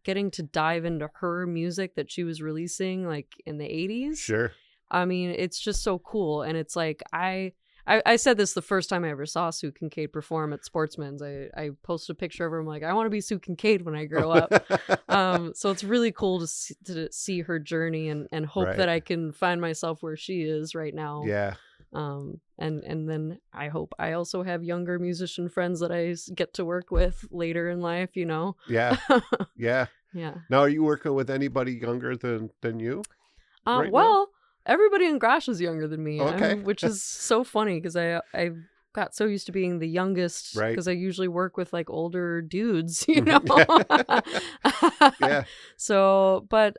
getting to dive into her music that she was releasing like in the 80s. Sure. I mean, it's just so cool. And it's like, I said this the first time I ever saw Sue Kincaid perform at Sportsman's. I posted a picture of her. I'm like, I want to be Sue Kincaid when I grow up. So it's really cool to see her journey and hope that I can find myself where she is right now. Yeah. And then I hope I also have younger musician friends that I get to work with later in life, you know? Yeah. Yeah. Yeah. Now, are you working with anybody younger than you? Right well, everybody in Grosh is younger than me, Okay. which is so funny because I got so used to being the youngest Right. because I usually work with like older dudes, you know? Yeah. So, but,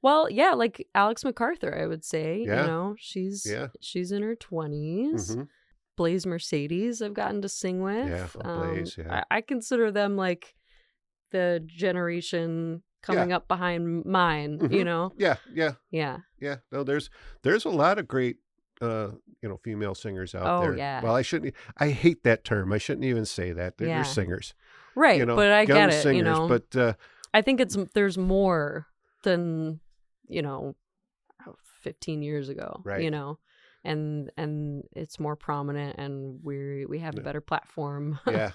well, yeah, like Alex MacArthur, I would say, Yeah. you know, she's in her 20s. Blaze Mercedes I've gotten to sing with. Yeah, Blaze, yeah. I consider them like the generation coming up behind mine, you know? Yeah. No, there's a lot of great female singers out there. Oh, yeah. Well, I hate that term. I shouldn't even say that. They're singers. Right, You know, but I young get it, singers, you know. but I think there's more than, 15 years ago, Right. you know. And it's more prominent and we have a better platform. Yeah.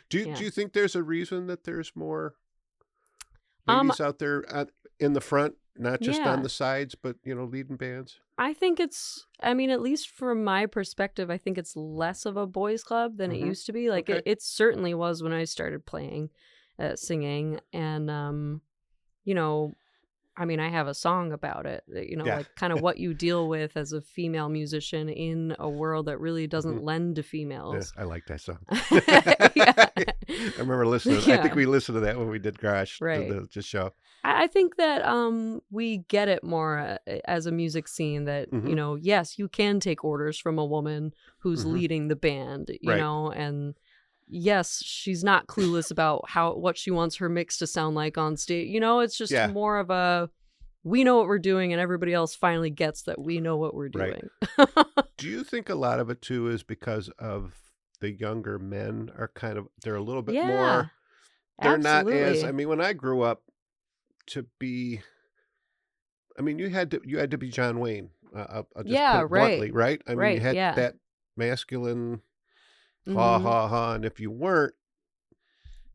Do you think there's a reason that there's more ladies out there in the front, not just on the sides, but leading bands? I think at least from my perspective, I think it's less of a boys' club than it used to be. Like it certainly was when I started playing, singing, and I have a song about it, like kind of what you deal with as a female musician in a world that really doesn't lend to females. Yeah, I like that song. Yeah. I remember listening. I think we listened to that when we did Grosh, the show. I think that we get it more as a music scene that, yes, you can take orders from a woman who's leading the band, you know, and yes, she's not clueless about what she wants her mix to sound like on stage. It's just more of a, we know what we're doing and everybody else finally gets that we know what we're doing. Right. Do you think a lot of it too is because of the younger men are they're a little bit more, they're absolutely. not as, when I grew up to be, you had to be John Wayne. I'll just put it bluntly, right? You had that masculine ha ha ha, and if you weren't,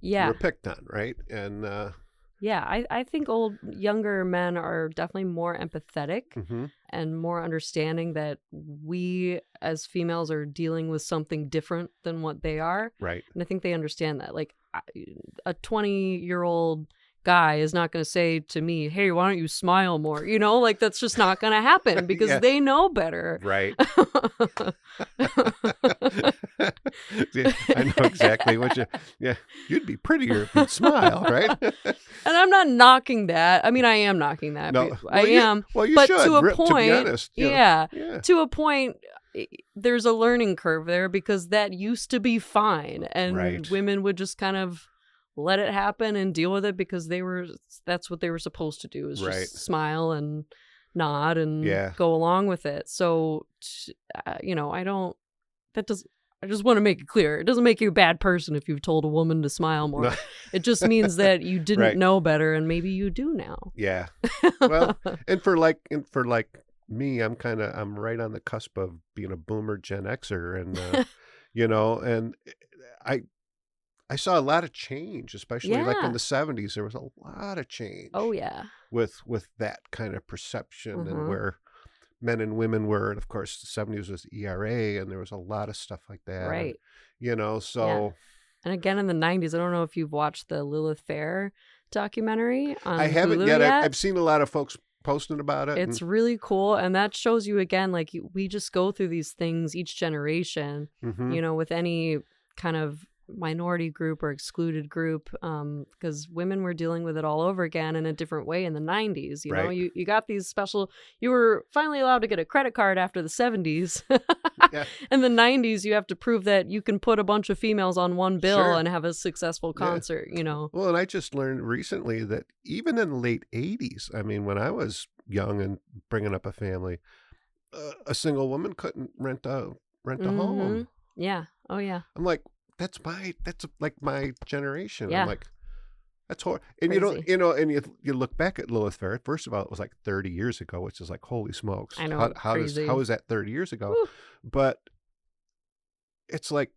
you were picked on, right? And I think younger men are definitely more empathetic and more understanding that we as females are dealing with something different than what they are, right? And I think they understand that. Like a 20-year-old guy is not going to say to me, hey, why don't you smile more? Like that's just not going to happen because they know better. Right. I know exactly what you'd be prettier if you'd smile, right? And I'm not knocking that. I am knocking that. No. I am. Well, you but should, to a point, to be honest. To a point, there's a learning curve there because that used to be fine. And women would just kind of let it happen and deal with it because that's what they were supposed to do is just smile and nod and go along with it. So, I just want to make it clear. It doesn't make you a bad person if you've told a woman to smile more. No. It just means that you didn't know better and maybe you do now. Yeah. Well, and for me, I'm right on the cusp of being a boomer Gen Xer and, and I saw a lot of change, especially like in the 70s. There was a lot of change. Oh, yeah. With that kind of perception and where men and women were. And of course, the 70s was ERA and there was a lot of stuff like that. Right. And, so. Yeah. And again, in the 90s, I don't know if you've watched the Lilith Fair documentary on I haven't Hulu yet. yet. I've seen a lot of folks posting about it. It's really cool. And that shows you again, like we just go through these things each generation, with any kind of minority group or excluded group, because women were dealing with it all over again in a different way in the 90s. You know, Right. you got these special, you were finally allowed to get a credit card after the 70s. Yeah. In the 90s, you have to prove that you can put a bunch of females on one bill Sure. and have a successful Yeah. concert, you know. Well, and I just learned recently that even in the late 80s, I mean, when I was young and bringing up a family, a single woman couldn't rent a home. Yeah. Oh, yeah. I'm like, that's like my generation. I'm Yeah. like, that's horrible. And you don't, Crazy. you know, and you look back at Lilith Fair. First of all, it was like 30 years ago, which is like, holy smokes. I know, How crazy. is that 30 years ago? Woo. But it's like,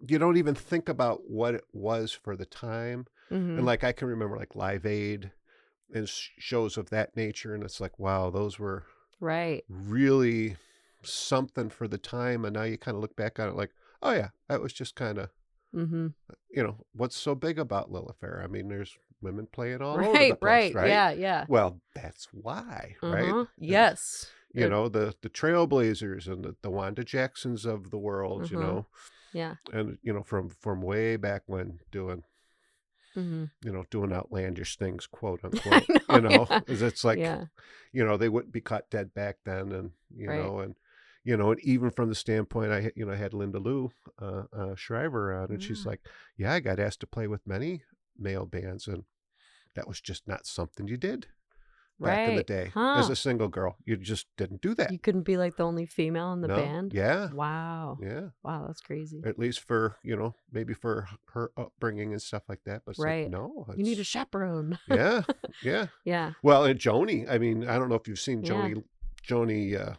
you don't even think about what it was for the time. And like, I can remember like Live Aid and shows of that nature. And it's like, wow, those were Right. really something for the time. And now you kind of look back on it like, oh yeah, that was just kind of, Mm-hmm. you know, what's so big about Lilith Fair? I mean, there's women playing all over the Right. place, Right. right? Yeah. Yeah. Well, that's why, right? Uh-huh. And, Yes. you know, the Trailblazers and the Wanda Jacksons of the world, you know, Yeah. and, you know, from way back when doing, Mm-hmm. you know, doing outlandish things, quote I unquote, know. you know, Yeah. it's like, Yeah. you know, they wouldn't be caught dead back then. And, you Right. know, and even from the standpoint, I had Linda Lou Shriver on, and she's Ah. like, yeah, I got asked to play with many male bands, and that was just not something you did back in the Right. day. Huh. As a single girl, you just didn't do that. You couldn't be like the only female in the No. band? Yeah. Wow. Yeah. Wow, that's crazy. At least for, you know, maybe for her upbringing and stuff like that. But it's Right. like, no. You need a It's, chaperone. yeah. Yeah. Yeah. Well, and Joni, I mean, I don't know if you've seen Yeah. Joni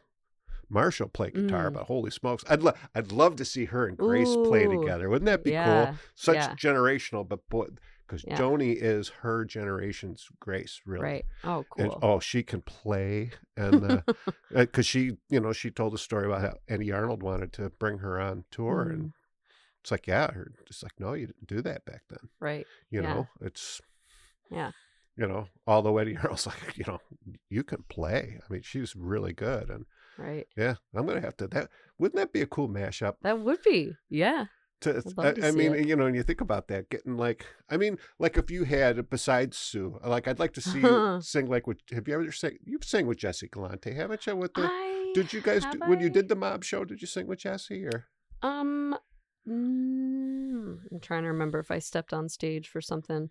Marshall play guitar, Mm. but holy smokes, I'd love to see her and Grace play Ooh. together. Wouldn't that be cool? Yeah. Such Yeah. generational, but boy, because Yeah. Joni is her generation's Grace, really. Right. Oh, And cool. she can play, and because she, you know, she told a story about how Eddie Arnold wanted to bring her on tour, and it's like, yeah, it's like, no, you didn't do that back then. Right. You Yeah. know, it's, Yeah. you know, although Eddie Arnold's like, you know, you can play. I mean, she's really good, and Right. yeah, I'm gonna have to. Wouldn't that be a cool mashup? That would be. Yeah. I'd love to I see mean, it. you know, and you think about that, getting like, I mean, like if you had, besides Sue, like I'd like to see you sing like with. Have you ever sang? You've sang with Jesse Galante, haven't you? With the, did you guys do, when you did the mob show? Did you sing with Jesse or? I'm trying to remember if I stepped on stage for something.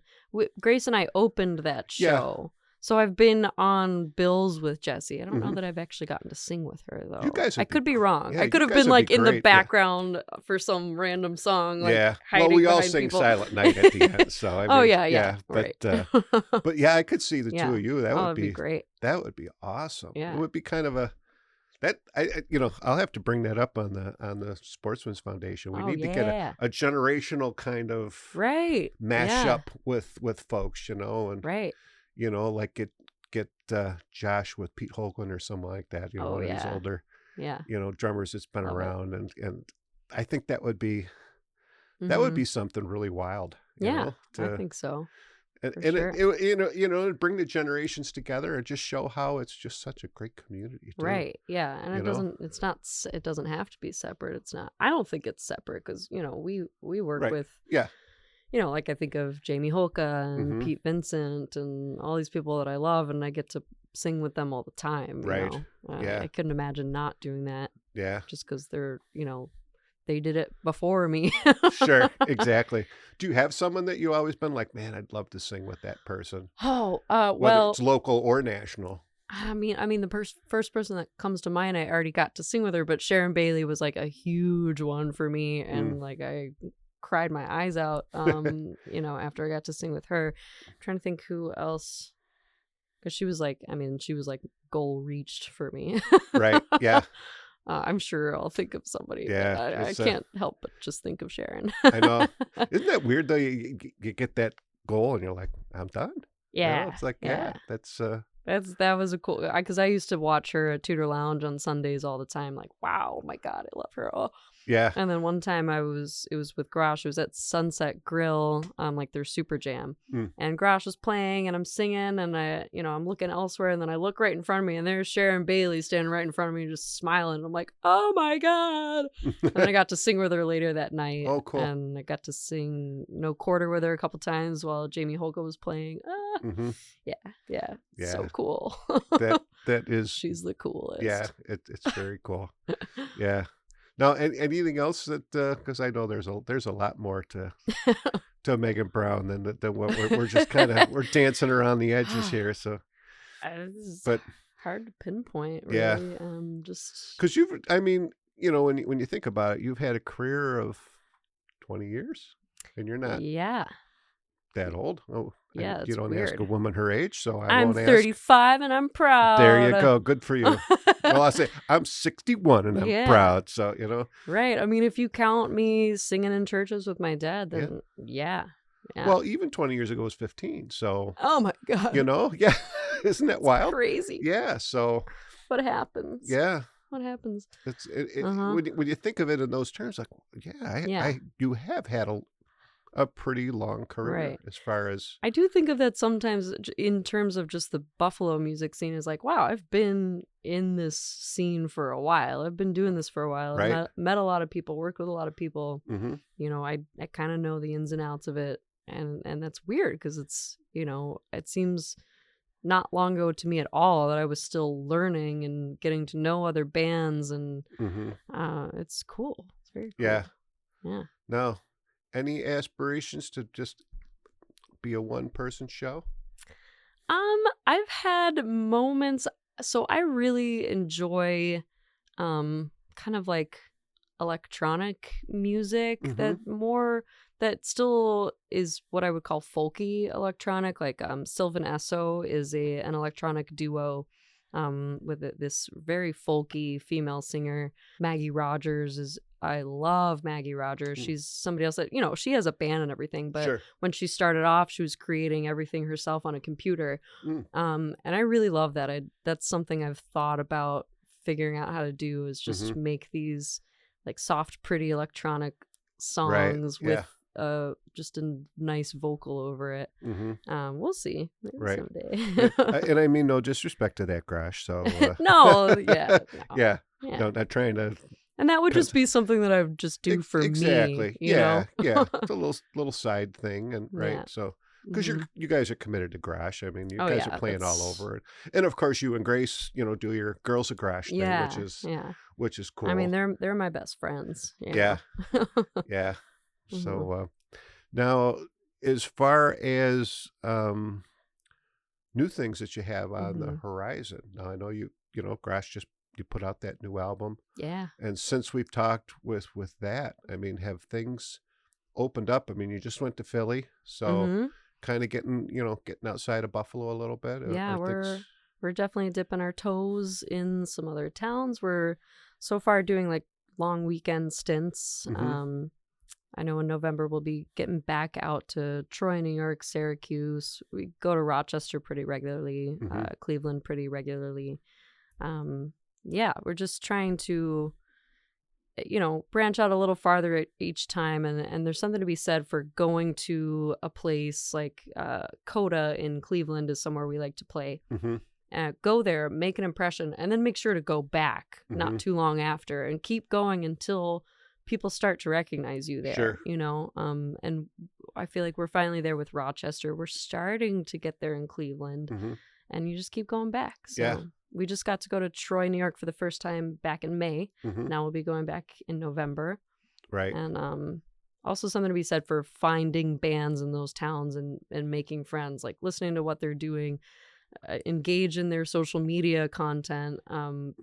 Grace and I opened that Yeah. show. So I've been on bills with Jessie. I don't know Mhm. that I've actually gotten to sing with her though. You guys I would be could be wrong. yeah, I you could have guys been would like be in the great, yeah. background for some random song, like Yeah, hiding well, we all behind sing people. Silent Night at the end, so I mean, Oh yeah. Right. but yeah, I could see the Yeah. two of you. That Oh, would it'd be great. that would be awesome. Yeah. It would be kind of a that you know, I'll have to bring that up on the Sportsman's Foundation. We Oh need to get yeah. a generational kind of Right. mash Yeah. up with folks, you know, and Right. you know, like get Josh with Pete Hoagland or something like that, you know, Oh one of these yeah. older, Yeah. you know, drummers that's been Love it. around, and I think that would be Mhm. something really wild, you Yeah. know, I think so. and For and sure. you know, bring the generations together and just show how it's just such a great community too. Right. Yeah. And You it know? doesn't, it's not, it doesn't have to be separate. It's not, I don't think it's separate because, you know, we work Right. with, Yeah. you know, like I think of Jamie Holka and Mhm. Pete Vincent and all these people that I love and I get to sing with them all the time. You Right. know? Yeah. I couldn't imagine not doing that Yeah. just because they're, you know, they did it before me. Sure. Exactly. Do you have someone that you always been like, man, I'd love to sing with that person, Oh, whether well, it's local or national? I mean, the first person that comes to mind, I already got to sing with her, but Sharon Bailey was like a huge one for me, and like I cried my eyes out, you know, after I got to sing with her. I'm trying to think who else, because she was like goal reached for me. Right. Yeah. I'm sure I'll think of somebody. Yeah, But I it's, can't help but just think of Sharon. I know. Isn't that weird though? You get that goal and you're like, I'm done. You know, Yeah, it's like, yeah. that's That was a cool, because I used to watch her at Tudor Lounge on Sundays all the time. Like, wow, oh my God, I love her. Oh. Yeah. And then one time it was with Grosh. It was at Sunset Grill, like their Super Jam, and Grosh was playing, and I'm singing, and I'm looking elsewhere, and then I look right in front of me, and there's Sharon Bailey standing right in front of me, just smiling. I'm like, oh my God! And then I got to sing with her later that night. Oh, cool! And I got to sing No Quarter with her a couple times while Jamie Holka was playing. Yeah, so cool. that is. She's the coolest. Yeah, it's very cool. Yeah. Now, anything else that because I know there's a lot more to Megan Brown than what we're just kind of we're dancing around the edges here. So, but hard to pinpoint. Really. Yeah, just because when you think about it, you've had a career of 20 years, and you're not that old. Oh, yeah, you don't weird. ask a woman her age, so I'm won't 35 and I'm proud. There you go. Good for you. Well, I say I'm 61 and I'm proud. So right. I mean, if you count me singing in churches with my dad, then yeah. Well, even 20 years ago was 15. So oh my God. Yeah, isn't that wild? Crazy. Yeah. So what happens? Yeah. What happens? It's when you think of it in those terms, like you have had a pretty long career, right? As far as I do think of that sometimes in terms of just the Buffalo music scene is like, wow, I've been in this scene for a while. I've been doing this for a while. Right. I met a lot of people, worked with a lot of people. Mm-hmm. I kind of know the ins and outs of it, and that's weird because it's it seems not long ago to me at all that I was still learning and getting to know other bands, and it's cool. It's very cool. Yeah. No. Any aspirations to just be a one-person show? I've had moments. So I really enjoy, kind of like electronic music that still is what I would call folky electronic. Like Sylvan Esso is an electronic duo. With this very folky female singer. Maggie Rogers I love Maggie Rogers. She's somebody else that, she has a band and everything, but when she started off, she was creating everything herself on a computer. And I really love that. That's something I've thought about figuring out how to do, is just make these like soft, pretty electronic songs with just a nice vocal over it. We'll see. Maybe someday. And I mean no disrespect to that, Grosh. So no, no, not trying to. And that would just be something that I would just do for me. Exactly. You know? It's a little side thing, and so because you guys are committed to Grosh. I mean, you guys are playing all over it, and of course you and Grace, do your Girls of Grosh thing, which is cool. I mean, they're my best friends. Yeah. So now, as far as new things that you have on the horizon, now I know you Grosh you put out that new album. Yeah. And since we've talked with that, I mean, have things opened up? I mean, you just went to Philly, so kind of getting outside of Buffalo a little bit. Yeah, we're definitely dipping our toes in some other towns. We're so far doing like long weekend stints. I know in November we'll be getting back out to Troy, New York, Syracuse. We go to Rochester pretty regularly, Cleveland pretty regularly. We're just trying to, branch out a little farther each time. And there's something to be said for going to a place like Coda in Cleveland is somewhere we like to play. Go there, make an impression, and then make sure to go back not too long after and keep going until people start to recognize you there. And I feel like we're finally there with Rochester. We're starting to get there in Cleveland, and you just keep going back. So we just got to go to Troy, New York for the first time back in May. Now we'll be going back in November. Right. And also something to be said for finding bands in those towns and making friends, like listening to what they're doing, engage in their social media content,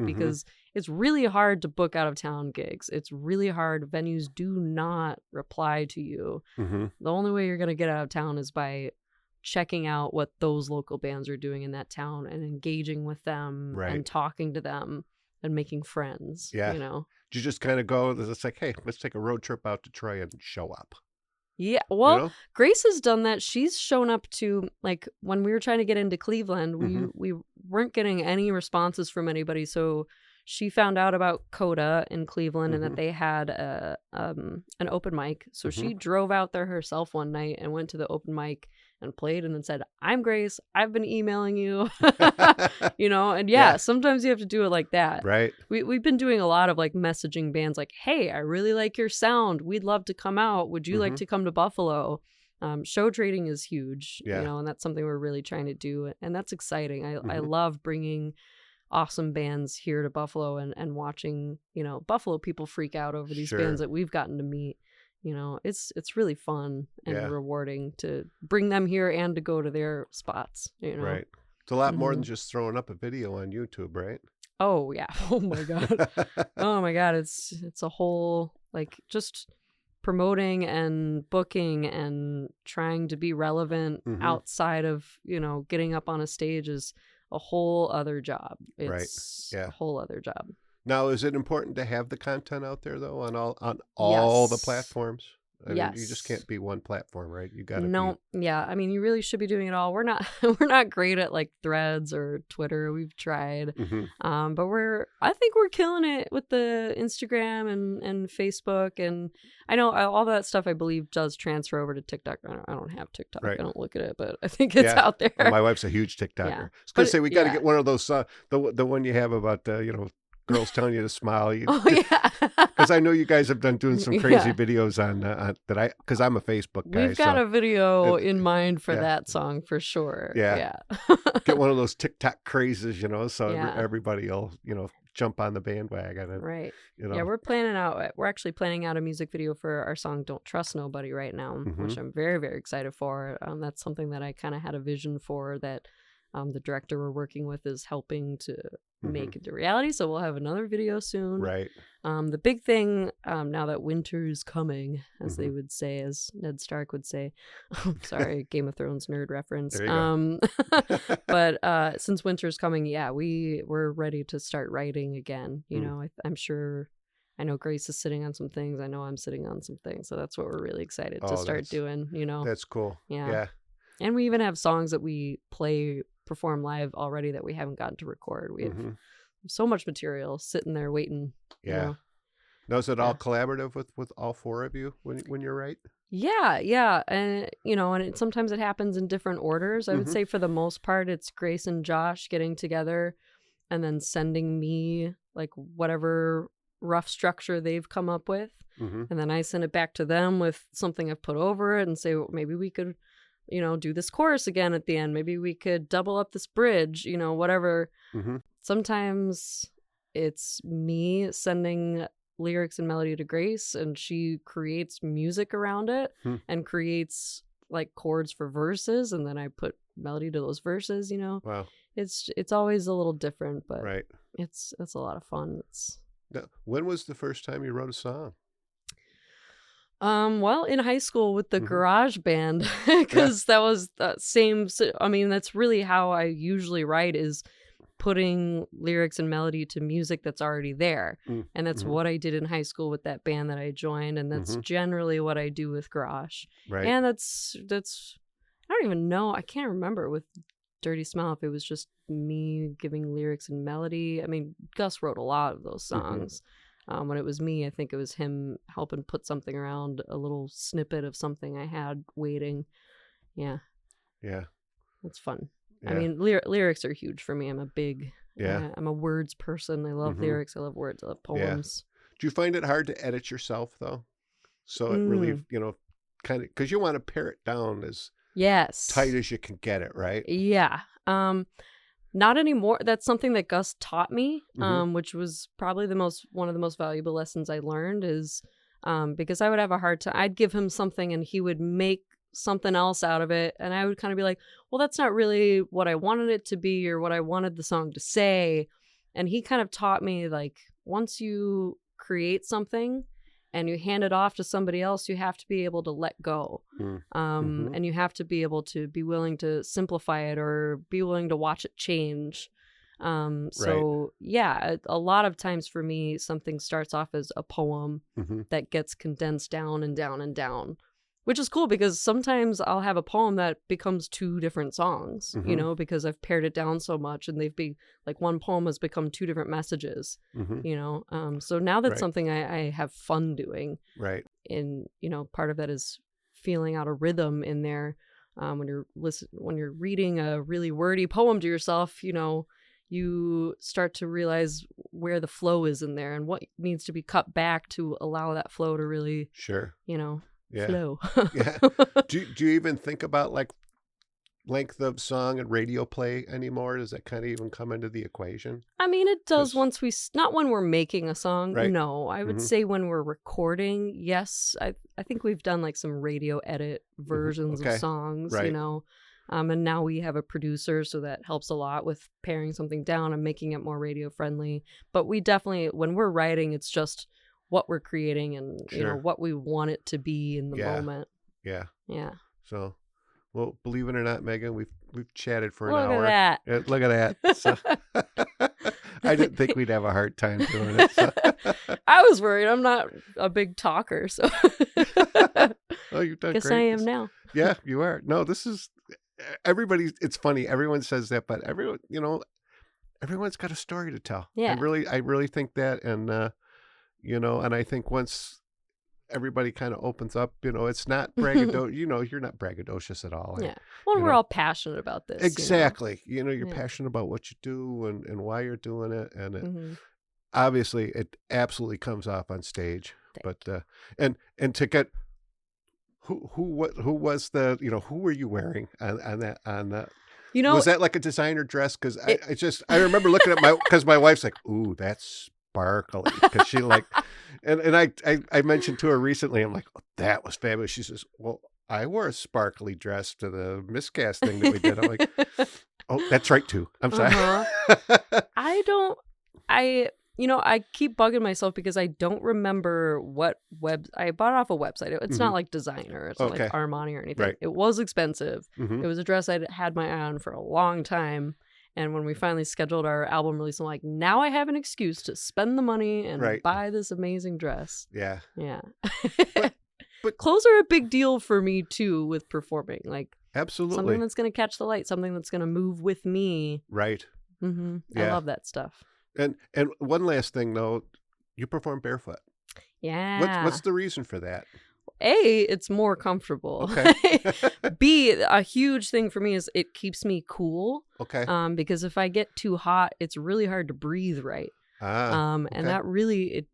because it's really hard to book out of town gigs. It's really hard. Venues do not reply to you. The only way you're going to get out of town is by checking out what those local bands are doing in that town and engaging with them and talking to them and making friends. You just kind of go, it's like, hey, let's take a road trip out to Troy and show up. Yeah, You well, know? Grace has done that. She's shown up to, like, when we were trying to get into Cleveland, we weren't getting any responses from anybody. So she found out about Coda in Cleveland and that they had an open mic. So she drove out there herself one night and went to the open mic and played and then said, "I'm Grace. I've been emailing you." You know, and Yeah. sometimes you have to do it like that. Right. We've been doing a lot of like messaging bands like, "Hey, I really like your sound. We'd love to come out. Would you like to come to Buffalo?" Show trading is huge, Yeah. you know, and that's something we're really trying to do. And that's exciting. I love bringing awesome bands here to Buffalo and watching, you know, Buffalo people freak out over these bands that we've gotten to meet. You know, it's really fun and rewarding to bring them here and to go to their spots, you know. Right. It's a lot more than just throwing up a video on YouTube, right? Oh yeah. Oh my God. Oh my God. It's a whole, like, just promoting and booking and trying to be relevant outside of, you know, getting up on a stage is a whole other job. It's a whole other job. Now, is it important to have the content out there though on all the Yes. platforms? I mean, you just can't be one platform, right? You got to No, yeah. I mean, you really should be doing it all. We're not we're not great at like Threads or Twitter. We've tried. But I think we're killing it with the Instagram and Facebook, and I know all that stuff I believe does transfer over to TikTok. I don't have TikTok. Right. I don't look at it, but I think it's out there. Well, my wife's a huge TikToker. Yeah. I was going to say we got to yeah. get one of those the one you have about you know, girls telling you to smile. Oh yeah. Because I know you guys have done doing some crazy videos on that because I'm a Facebook guy. We've got a video in mind for that song for sure. Yeah. Get one of those TikTok crazes, you know, so everybody will, you know, jump on the bandwagon. And, right. You know. Yeah, we're actually planning out a music video for our song "Don't Trust Nobody" right now, which I'm very, very excited for. That's something that I kind of had a vision for that the director we're working with is helping to make into reality. So we'll have another video soon. Right. The big thing now that winter's coming, as they would say, as Ned Stark would say. Sorry, Game of Thrones nerd reference. There you go. But since winter's coming, we're ready to start writing again. You know, I'm sure. I know Grace is sitting on some things. I know I'm sitting on some things. So that's what we're really excited to start doing. You know, that's cool. Yeah. And we even have songs that we perform live already that we haven't gotten to record. We have so much material sitting there waiting. Yeah. You know? Now, is it all collaborative with all four of you when you're right? Yeah. And, you know, and sometimes it happens in different orders. I would say for the most part, it's Grace and Josh getting together and then sending me like whatever rough structure they've come up with. And then I send it back to them with something I've put over it and say, well, maybe we could, you know, do this chorus again at the end. Maybe we could double up this bridge, you know, whatever. Sometimes it's me sending lyrics and melody to Grace and she creates music around it and creates like chords for verses. And then I put melody to those verses, you know. Wow. It's always a little different, but it's a lot of fun. Now, when was the first time you wrote a song? Well, in high school with the garage band, because that was the same. I mean, that's really how I usually write, is putting lyrics and melody to music that's already there. And that's what I did in high school with that band that I joined. And that's generally what I do with Grosh. Right. And that's, I don't even know. I can't remember with Dirty Smile if it was just me giving lyrics and melody. I mean, Gus wrote a lot of those songs. When it was me, I think it was him helping put something around a little snippet of something I had waiting. Yeah. It's fun. I mean, lyrics are huge for me. I'm a big, I'm a words person. I love lyrics. I love words. I love poems. Do you find it hard to edit yourself though? So it really, you know, kind of, because you want to pare it down as tight as you can get it, right? Yeah. Not anymore. That's something that Gus taught me, which was probably one of the most valuable lessons I learned is because I would have a hard time. I'd give him something and he would make something else out of it. And I would kind of be like, well, that's not really what I wanted it to be or what I wanted the song to say. And he kind of taught me, like, once you create something and you hand it off to somebody else, you have to be able to let go. And you have to be able to be willing to simplify it or be willing to watch it change. So yeah, a lot of times for me, something starts off as a poem that gets condensed down and down and down. which is cool because sometimes I'll have a poem that becomes 2 different songs, you know, because I've pared it down so much, and they've been like one poem has become 2 different messages, you know. So now that's something I have fun doing. Right. And, you know, part of that is feeling out a rhythm in there. When you're reading a really wordy poem to yourself, you know, you start to realize where the flow is in there and what needs to be cut back to allow that flow to really, you know, flow. Yeah. Do you even think about like length of song and radio play anymore? Does that kind of even come into the equation? I mean, it does once not when we're making a song. Right. No, I would say when we're recording. Yes. I think we've done like some radio edit versions of songs, you know. And now we have a producer, so that helps a lot with paring something down and making it more radio friendly. But we definitely, when we're writing, it's just what we're creating and you know what we want it to be in the moment. Yeah. Yeah. So, well, believe it or not, Megan, we've chatted for an hour. Look at that. Look at that. So, I didn't think we'd have a hard time doing it. So. I was worried. I'm not a big talker, so. Oh, you've done Guess great. I am now. Yeah, you are. No, this is. It's funny. Everyone says that, but everyone, you know, everyone's got a story to tell. Yeah. I really think that. And, you know, and I think once everybody kind of opens up, you know, it's not braggadocious, you know, you're not braggadocious at all. Yeah. Well, we're all passionate about this. Exactly. You know, you're passionate about what you do and why you're doing it. And it, obviously it absolutely comes off on stage, but, and to get, who was the, you know, who were you wearing on that, you know, was that like a designer dress? Cause I remember looking at cause my wife's like, ooh, that's sparkly. Cause she like, and I mentioned to her recently, I'm like, oh, that was fabulous. She says, well, I wore a sparkly dress to the miscast thing that we did. I'm like, oh, that's right too. I'm sorry. You know, I keep bugging myself because I don't remember what I bought it off a website. It's not like designer. It's not like Armani or anything. Right. It was expensive. It was a dress I'd had my eye on for a long time. And when we finally scheduled our album release, I'm like, now I have an excuse to spend the money and buy this amazing dress. Yeah. Yeah. But clothes are a big deal for me too with performing. Like absolutely something that's going to catch the light, something that's going to move with me. Right. Yeah. I love that stuff. And one last thing though, you perform barefoot. Yeah. What's the reason for that? A, it's more comfortable. Okay. B, a huge thing for me is it keeps me cool. Okay. Because if I get too hot, it's really hard to breathe right. And that really,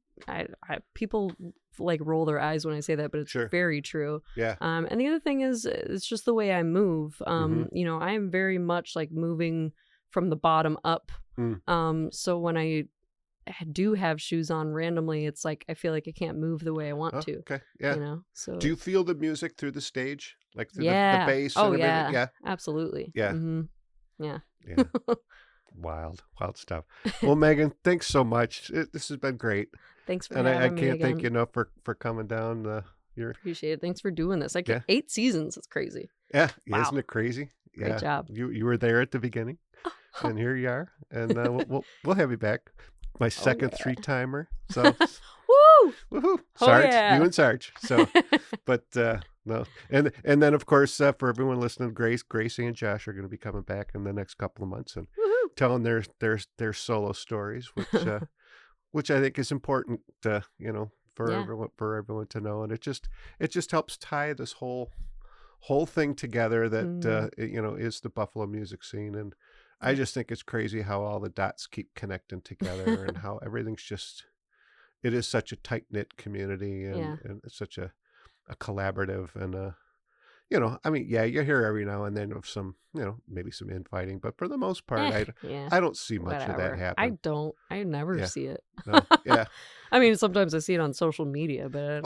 people like roll their eyes when I say that, but it's very true. Yeah. And the other thing is, it's just the way I move. You know, I am very much like moving from the bottom up. So when I do have shoes on randomly, it's like I feel like I can't move the way I want to. Okay. Yeah. You know. So do you feel the music through the stage, like through the bass? Oh and everything? yeah. Absolutely. Yeah. Yeah. Yeah. Wild stuff. Well, Megan, thanks so much. This has been great. Thanks for having me. And I can't again. thank you enough for coming down. Appreciate it. Thanks for doing this. 8 seasons. It's crazy. Yeah. Wow. Isn't it crazy? Yeah. Great job. You were there at the beginning, and here you are, and we'll have you back. My second 3-timer. So woo! Woohoo! Sarge, you and Sarge. So, but no, and then of course for everyone listening, Gracie and Josh are going to be coming back in the next couple of months and telling their solo stories, which I think is important, you know, for everyone to know, and it just helps tie this whole thing together that you know is the Buffalo music scene. And I just think it's crazy how all the dots keep connecting together and how everything's it is such a tight-knit community and it's such a collaborative and you know, I mean, yeah, you hear every now and then of some, you know, maybe some infighting, but for the most part, I don't see much of that happen. I never see it. No, yeah. I mean, sometimes I see it on social media, but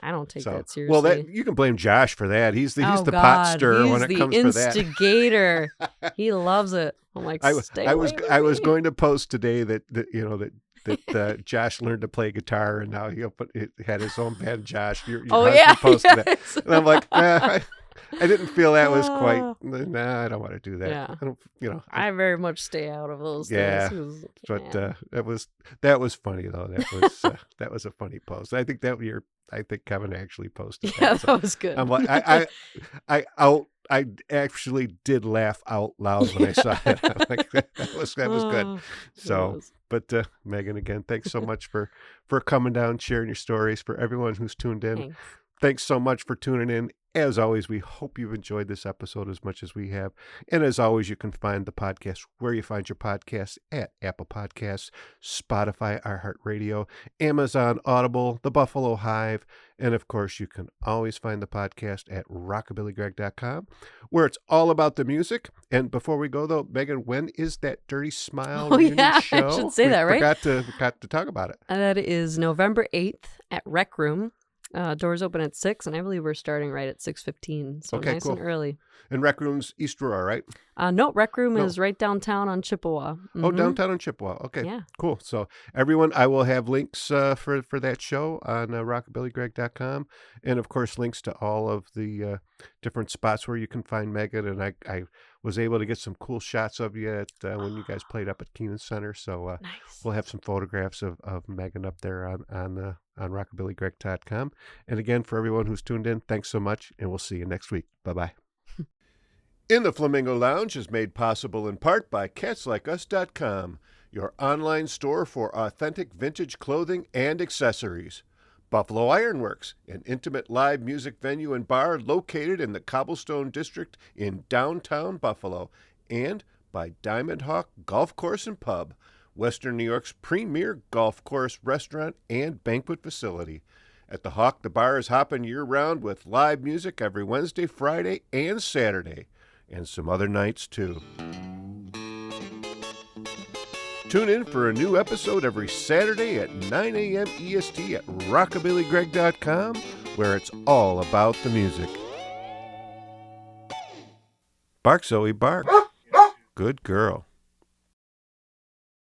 I don't take that seriously. Well, that you can blame Josh for that. He's the pot stirrer when it comes for that. He's the instigator. He loves it. I'm like, I was going to post today that you know that Josh learned to play guitar and now he had his own band. Josh, your husband posted that, and I'm like, I didn't feel that was quite. Nah, I don't want to do that. Yeah. I don't, I very much stay out of those Yeah, things. but Man. that was funny though. That was a funny post. I think Kevin actually posted Yeah, that. So that was good. I'm like, I actually did laugh out loud when I saw it. I'm like, that was good. Oh, it So, was. but Megan, again, thanks so much for coming down, sharing your stories. For everyone who's tuned in, Thanks. thanks so much for tuning in. As always, we hope you've enjoyed this episode as much as we have. And as always, you can find the podcast where you find your podcasts at Apple Podcasts, Spotify, iHeartRadio, Amazon, Audible, The Buffalo Hive. And of course, you can always find the podcast at rockabillygreg.com, where it's all about the music. And before we go, though, Megan, when is that Dirty Smile reunion show? I should say that, right? Forgot to talk about it. That is November 8th at Rec Room. Doors open at 6, and I believe we're starting right at 6:15, so Okay, nice cool. and early. And Rec Room's East Aurora, right? No, Rec Room is right downtown on Chippewa. Oh, downtown on Chippewa. Okay, Yeah. Cool. So everyone, I will have links for that show on rockabillygreg.com, and of course links to all of the different spots where you can find Megan. And I was able to get some cool shots of you at when you guys played up at Keenan Center. So Nice. we'll have some photographs of Megan up there on rockabillygreg.com. And again, for everyone who's tuned in, thanks so much, and we'll see you next week. Bye-bye. In the Flamingo Lounge is made possible in part by CatsLikeUs.com, your online store for authentic vintage clothing and accessories. Buffalo Ironworks, an intimate live music venue and bar located in the Cobblestone District in downtown Buffalo. And by Diamond Hawk Golf Course and Pub, Western New York's premier golf course, restaurant, and banquet facility. At the Hawk, the bar is hopping year-round with live music every Wednesday, Friday, and Saturday. And some other nights, too. Tune in for a new episode every Saturday at 9 a.m. EST at rockabillygreg.com, where it's all about the music. Bark, Zoe, bark. Good girl.